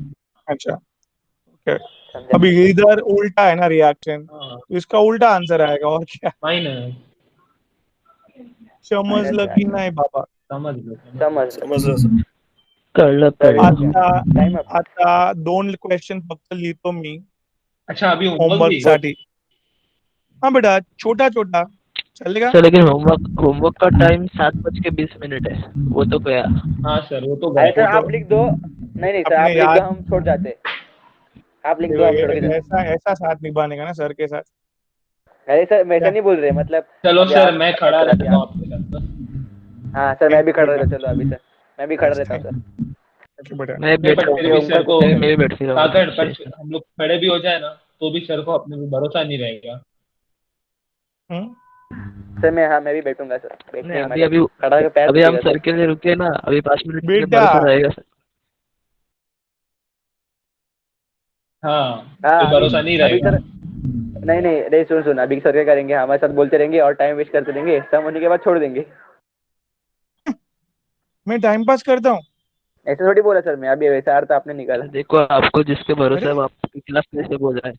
अच्छा ओके. समझा। अभी इधर उल्टा है ना रिएक्शन, हाँ तो इसका उल्टा आंसर आएगा, और क्या? फाइन है. समजलं की नाही बाबा? समझ लो. समझ। समझलं सर। कळलं आता टाइम अप। आता 2 क्वेश्चन फक्त लिहितो मी अच्छा अभी होमवर्क होमवर्क भी. साठी. हाँ बेटा, छोटा छोटा चलेगा. सर लेकिन होमवर्क का टाइम 7:20 है, वो तो गया। हाँ सर वो तो अरे गया. सर आप लिख दो। नहीं सर, अपने आप लिख याद- दो, हम छोड़ जाते। आप लिख दो, देखो हम छोड़ के ये जाते। ऐसा ऐसा साथ निभाने का ना सर के साथ. अरे सर वैसा नहीं बोल रहे, मतलब चलो अभी सर आप मैं खड़ा अभी रहता हूँ आप आपके साथ ना। हाँ सर, मैं भी खड़ा रहता, चलो अभी सर मैं भी खड़ा रहता हूँ सर। Okay, बेटा मैं नहीं बैठ बट फिर ये भी ओमकार सर को मैं भी बैठ रहा हूँ काकड़ पर हम लोग खड़े भी हो जाए ना तो भी सर को अपने पे भरोसा नहीं रहेगा। हम्म, सर मैं भी बैठूंगा सर, बैठने नहीं ही अभी मजा, अभी खड़ा होकर पैर अभी हम दुखेगा सर सर। के लिए रुके ना, अभी 5 मिनट के लिए बेटा भरोसा रहेगा सर। हाँ हाँ फिर अभी भरोसा नहीं अभी रहेगा। सर, नहीं नहीं नहीं, सुन सुन, अभी सर क्या करेंगे, हमारे साथ बोलते रहेंगे और टाइम वेस्ट करते रहेंगे, खत्म होने के बाद छोड़ देंगे। मैं टाइम पास करता हूँ। ऐसे थोड़ी बोला सर, मैं अभी वैसा अर्थ आपने निकाला। देखो आपको जिस पे भरोसा अरे है वो आपके खिलाफ कैसे बोल रहा है।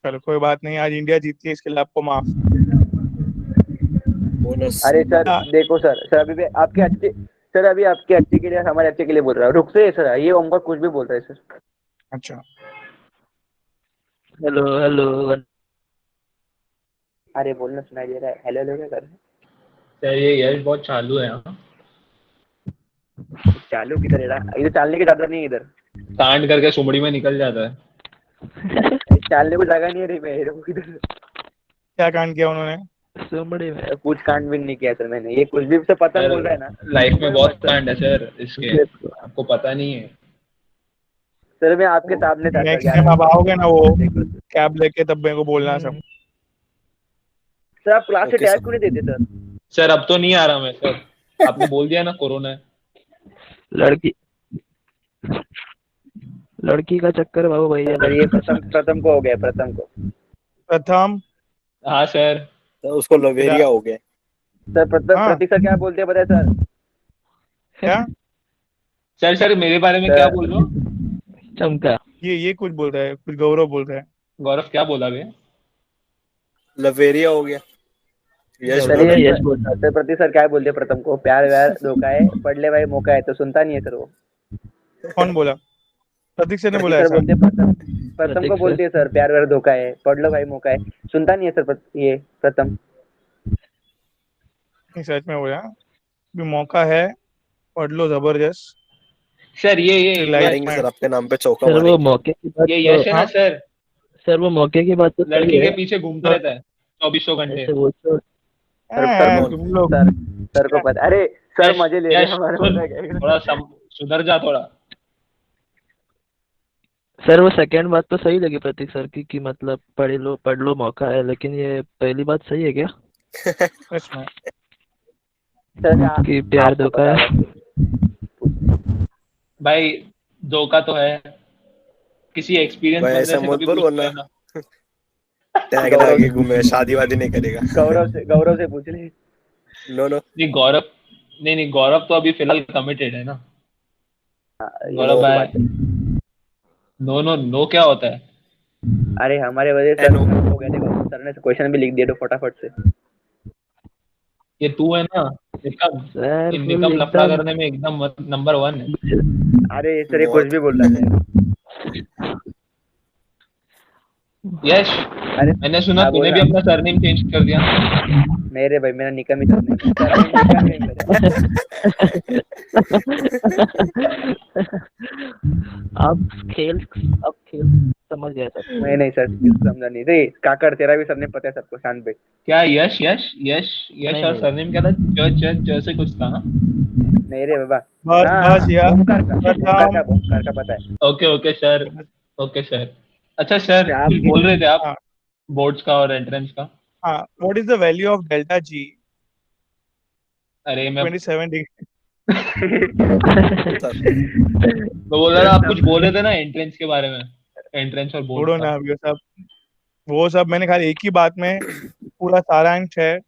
चलो कोई बात नहीं, आज इंडिया जीती है, इसके लिए आपको माफ। बोनस। अरे सर हाँ, देखो सर अभी भी आपके अच्छे, सर अभी आपके अच्छे के लिए, हमारे अच्छे के लिए बोल रहा हूँ, रुक से सर, ये ओमकार कुछ भी बोल रहा है सर। अच्छा हेलो हेलो अरे बोलना सुनाई दे रहा है, हेलो हेलो क्या कर रहे सर ये यश बहुत चालू है हाँ। हैं? चालू किधर है रहा? इधर चालने की ज्यादा नहीं है इधर, कांड करके सुमड़ी में निकल जाता है। चालने को जगह नहीं है रे मेरे को इधर। क्या कांड किया उन्होंने? सुमड़ी में कुछ कांड भी नहीं किया सर मैंने, ये कुछ भी से पतंग सर बोल रहा है ना, लाइफ में कोई बहुत मत सर। कांड है सर इसके, Let's go. आपको पता नहीं है। सर मैं आपके सामने था सर, नेक्स्ट 11 टाइम आप आओगे ना वो देख लो सर। कैब लेके, तब मेरे को बोलना सब। सर आप क्लास से ओके टैग सर। क्यों नहीं देते सर? सर अब तो नहीं आ रहा मैं सर, आपने बोल दिया ना कोरोना है। लड़की लड़की का चक्कर बाबू भैया। सर ये प्रथम को हो गया, प्रथम को। प्रथम। हाँ सर। तो उसको लवेरिया हो गया। सर प्रथम, हाँ प्रतीक सर क्या बोलते हैं बताए सर? क्या? सर मेरे बारे में क्या बोल रहे हो? चमका ये कुछ बोल रहा है, कुछ गौरव बोल रहा है। गौरव क्या बोला बे? लवेरिया हो गया। यश सर बोला। ये यश बोलता सर प्रतीक सर क्या बोलते हैं प्रथम को? प्यार व्यार धोखा है, पढ़ ले भाई मौका है, तो सुनता नहीं है सर वो। कौन बोला? प्रतीक सर ने प्रतीक बोला सर ऐसा? बोलते हैं प्रथम, प्रथम प्रतीक को सर। बोलते हैं सर प्यार व्यार धोखा है, पढ़ लो भाई मौका है, सुनता नहीं है सर ये प्रथम। नहीं, सच में बोला। भी मौका है, पढ़ लो जबरदस्त। सर ये लाइफ मारेंगे में। सर, आपके नाम पे चौका सर वो मारेंगे। मौके की बात ये तो यश है ना हाँ सर, सर वो मौके की बात तो सही लड़की के है। पीछे घूमता रहता है 24 घंटे। ऐसे वो तो सर कौन? तुम लोग। सर सर को पता, अरे सर यश मजे ले रहे यश हैं हमारे, सुन, पता है क्या? थोड़ा सुधर जा थोड़ा। सर वो सेकंड बात तो सही लगी प्रतीक सर की कि मतलब पढ़ लो मौका है, लेकिन ये पहली बात सही है क्या सच में। सर कि प्यार आपको धोखा पता है। है? भाई धोखा तो है, किसी एक्सपीरियंस भाई बंदे ऐसा से मत कभी बोल, पूछ वरना लेना। टैग गौरव लाके से घूमे, शादी वादी नहीं करेगा। गौरव से पूछ ले। No no. नहीं गौरव, नहीं गौरव तो अभी फिलहाल कमिटेड है ना। हाँ, ये गौरव नो। तो भाई, बात है। नो नो नो क्या होता है? अरे हमारे वजह से एनो। सर हो गया, देखो सर ने क्वेश्चन भी लिख दिया तो फटाफट से। ये तू है ना निकम, सर ये फुल निकम लफड़ा एकदम करने में एकदम नंबर 1 है। अरे सर ये कुछ बहुत। भी बोल रहा है। यश अरे मैंने सुना हाँ तूने बोल भी रहा, अपना सरनेम चेंज कर दिया। मेरे भाई मेरा निकम ही सरनेम निकम नहीं मेरा। आप खेल अब खेल समझ गया सर। नहीं सर समझा नहीं रे, काकड़ तेरा भी सरनेम पता है सबको, शांत भाई। क्या यश यश यश यश नहीं और नहीं सरनेम क्या था? जैसे कुछ था हाँ? नहीं रे बाबा। बस हाँ बस यार। ओमकार का पता है। Okay sir, okay sir. अच्छा सर आप कुछ बोल रहे थे आप हाँ बोर्ड्स का और एंट्रेंस का? हाँ, what is the value of delta G? अरे मैं 27 डिग्री। सर बोल रहा था आप कुछ बोल रहे थे ना एंट्रेंस के बारे में, एंट्रेंस और बोर्ड छोड़ो का। ना अब ये सब। वो सब मैंने खाली एक ही बात में पूरा सारांश है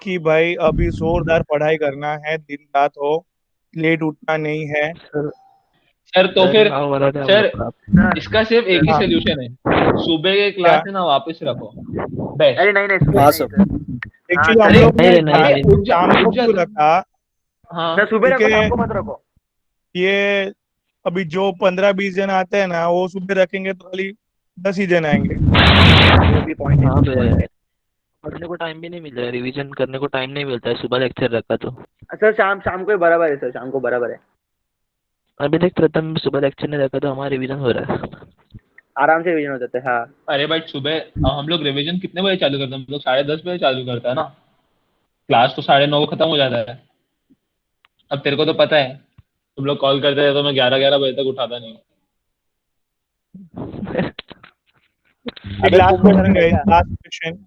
कि भाई अभी जोरदार पढ़ाई करना है, दिन रात हो, लेट उठना नहीं है। सर सर तो सर फिर नाव बना थे हम सर लोग का आप। इसका सिर्फ एक ही हाँ सोल्यूशन है, सुबह के क्या? क्लास है ना वापस रखो, बेस्ट। अरे नहीं सुबह हाँ नहीं सर। सर। एक्चुअली हम अरे लोग ने नहीं अबे नहीं उठ जा शाम को उठ जा क्यों तू। रखा? हाँ सर सुबह रखो, क्योंकि शाम को मत रखो। ये अभी जो 15-20 जन आते हैं ना, वो सुबह रखेंगे तो खाली 10 ही जन आएंगे। वो भी पॉइंट है, हाँ पॉइंट है। पढ़ने को टाइम भी नहीं मिल रहा है, रिवीजन करने को टाइम नहीं मिलता है, सुबह लेक्चर रखा तो। सर शाम को ही बराबर है सर, शाम को बराबर है। अभी तक प्रथम सुबह लेक्चर नहीं रखा तो हमारा रिवीजन हो रहा है। आराम से रिवीजन हो जाता है। हाँ अरे बट सुबह हम लोग रिवीजन कितने बजे चालू करते हैं? हम लोग 10:30 बजे चालू करता है ना। क्लास तो 9:30 खत्म हो जाता है। अब तेरे को तो पता है, तुम लोग कॉल करते हैं तो मैं 11-11 बजे तक उठाता नहीं हूँ। एक अबे लास्ट कुंभ मेला क्वेश्चन में गाइस, क्या? Last question.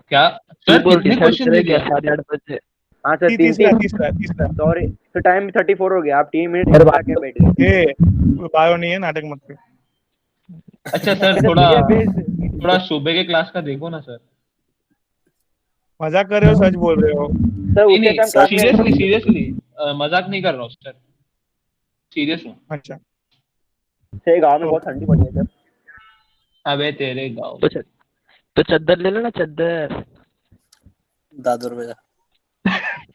क्या तू सर, बोल कितने डिसाइड क्वेश्चन दे करेगा दिया? 8:30 बजे। हाँ सर, तीन तीसरा तीन। तीसरा तीसरा। सॉरी, तो टाइम 34 हो गया, आप 3 मिनट अरे एक्स्ट्रा बात के बैठ गए। ए बायो नहीं है, नाटक मत कर। अच्छा सर, अच्छा थोड़ा सीरियस। थोड़ा सुबह के क्लास का देखो ना सर। मजाक कर रहे हो, सच बोल रहे हो? सर नहीं उसके नहीं, टाइम क्लास में। सीरियसली सीरियसली, मजाक नहीं कर रहा हूँ सर, सीरियस हूँ। अच्छा सर गाँव में तो बहुत ठंडी पड़ी है सर। अबे तेरे गाँव तो तो चद्दर ले लो ना, चद्दर। दादर में जा।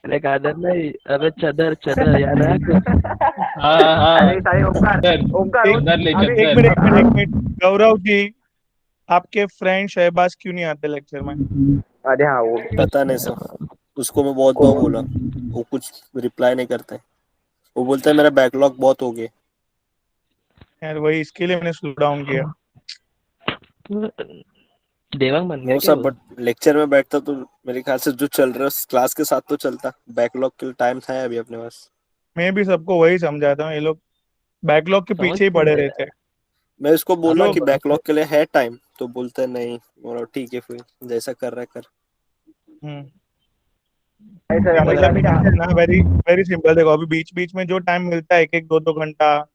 अरे गादर नहीं, अबे चदर चदर याद है कुछ? हाँ हाँ हाँ, अरे सारे ओमकार, चद्दर, ओमकार एक चद्दर ले अभी एक चद्दर। मिनट एक मिनट एक मिनट, गौरव जी, आपके फ्रेंड शहबाज क्यों नहीं आते लेक्चर में? अरे हाँ वो पता नहीं सर, उसको मैं बहुत बार बोला, वो कुछ रिप्लाई नहीं करते। वो बोलता है मेरा बैकलॉग बहुत हो गया। यार वही इसके लिए मैंने स्लो डाउन किया। देवांग बन गया वो क्या सब, वो? बट लेक्चर में बैठता तो मेरे ख्याल से जो चल रहा है उस क्लास के साथ तो चलता। बैकलॉग के लिए टाइम था अभी अपने पास। मैं भी सबको वही समझाता हूँ, ये लोग बैकलॉग के समझ पीछे ही पड़े नहीं रहते हैं। मैं उसको बोला जो कि बैकलॉग के लिए है टाइम, तो बोलता है नहीं। बोला ठीक है, फिर जैसा कर रहा है कर। हम्म, सर ये हमारी मतलब क्लास में है ना, वेरी वेरी सिंपल। देखो अभी बीच बीच में जो टाइम मिलता है, एक एक दो दो घंटा,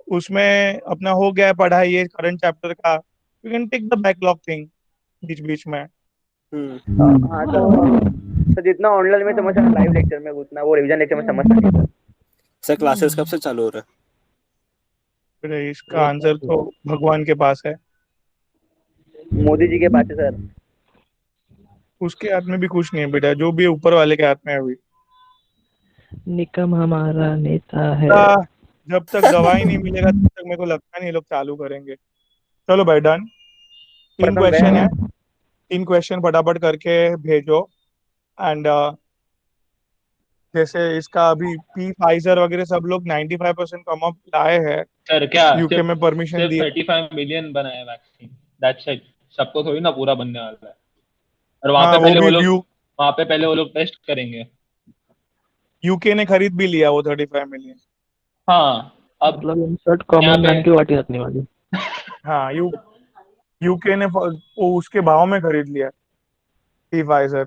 उसमें अपना हो गया है पढ़ाई ये करंट चैप्टर का, you can take the backlog thing बीच बीच में। हाँ तो जितना ऑनलाइन में समझ लाइव लेक्चर में उतना वो रिवीजन लेक्चर में समझता नहीं सर। सर क्लासेस कब से चालू हो रहा फिर इसका आंसर तो भगवान के पास है, मोदी जी के पास है सर। उसके हाथ में भी कुछ नहीं है बेटा, जो भी है ऊपर वाले के हाथ में है अभी। निकम हमारा नेता है। जब तक दवाई नहीं मिलेगा तब तक मेरे को लगता नहीं ये लोग चालू करेंगे। चलो भाई डन। तीन प्रथम क्वेश्चन है, वह 3 क्वेश्चन फटाफट करके भेजो। एंड जैसे इसका अभी पी फाइजर वगैरह सब लोग 95% कम अप लाए हैं, सर क्या यूके सिर्फ में परमिशन सिर्फ दी है। 35 मिलियन बनाया वैक्सीन, दैट्स इट। सबको थोड़ी ना पूरा बनने वाला है। और वहां हाँ पे वो पहले भी वो लोग वहां पे पहले वो लोग टेस्ट करेंगे। यूके ने खरीद भी लिया वो 35 मिलियन। हाँ, अब मतलब इन शॉर्ट यहाँ कॉमन पे मैन की वाटी रखने वाली। हाँ यूके ने वो उसके भाव में खरीद लिया पी फाइजर।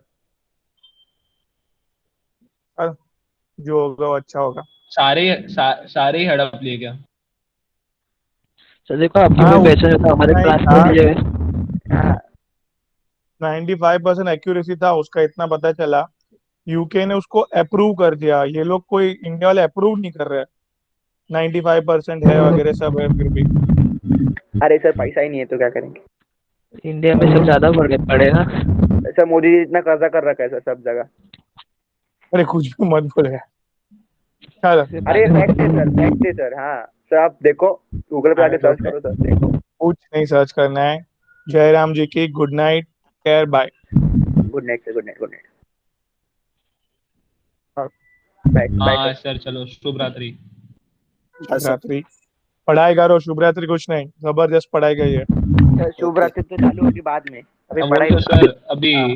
जो होगा वो अच्छा होगा। सारे ही हड़प लिए गया। सर देखो, आपके हाँ कोई क्वेश्चन होता हमारे उतना ही क्लास था, में लिए। 95% एक्यूरेसी था उसका, इतना पता चला। यूके ने उसको अप्रूव कर दिया, ये लोग कोई इंडिया वाले अप्रूव नहीं कर रहे। 95% है वगैरह सब है फिर भी। अरे सर पैसा ही नहीं है तो क्या करेंगे। इंडिया में सब ज्यादा पड़ेगा। सर मोदी जी इतना कर्जा कर रखा है सर सब जगह। अरे कुछ भी मत बोले यार। चलो अरे फैक्ट है सर, फैक्ट है सर। हाँ सर आप देखो, गूगल पे आके सर्च करो सर, देखो। कुछ नहीं सर्च करना है। जयराम जी की good night, care, bye. Good night sir, good night, good night. Bye bye हाँ सर। सर, चलो शुभ रात्रि। है? सर रात्रि पढ़ाई करो, शुभ रात्रि कुछ नहीं, जबरदस्त पढ़ाई करी है। सर शुभ रात्रि तो चालू होगी बाद में, अभी अब वही पढ़ाई। तो सर, अभी हाँ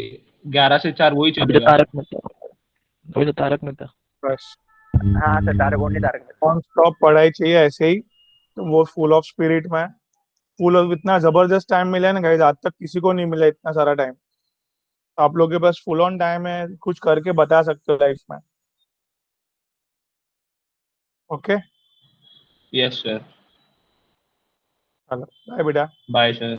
11 से 4 वही अभी तो चलेगा। तारक मेहता, अभी तो तारक मेहता। बस हाँ sir, Tarak only Tarak. Non stop पढ़ाई चाहिए ऐसे ही, तो वो फुल ऑफ स्पिरिट में, फुल ऑफ, इतना जबरदस्त टाइम मिला है ना गाइस, आज तक किसी को नहीं मिला इतना सारा टाइम। आप लोगों के पास फुल ऑन टाइम है, कुछ करके बता सकते हो लाइफ में। Okay yes sir. चलो बाय बेटा। Bye sir.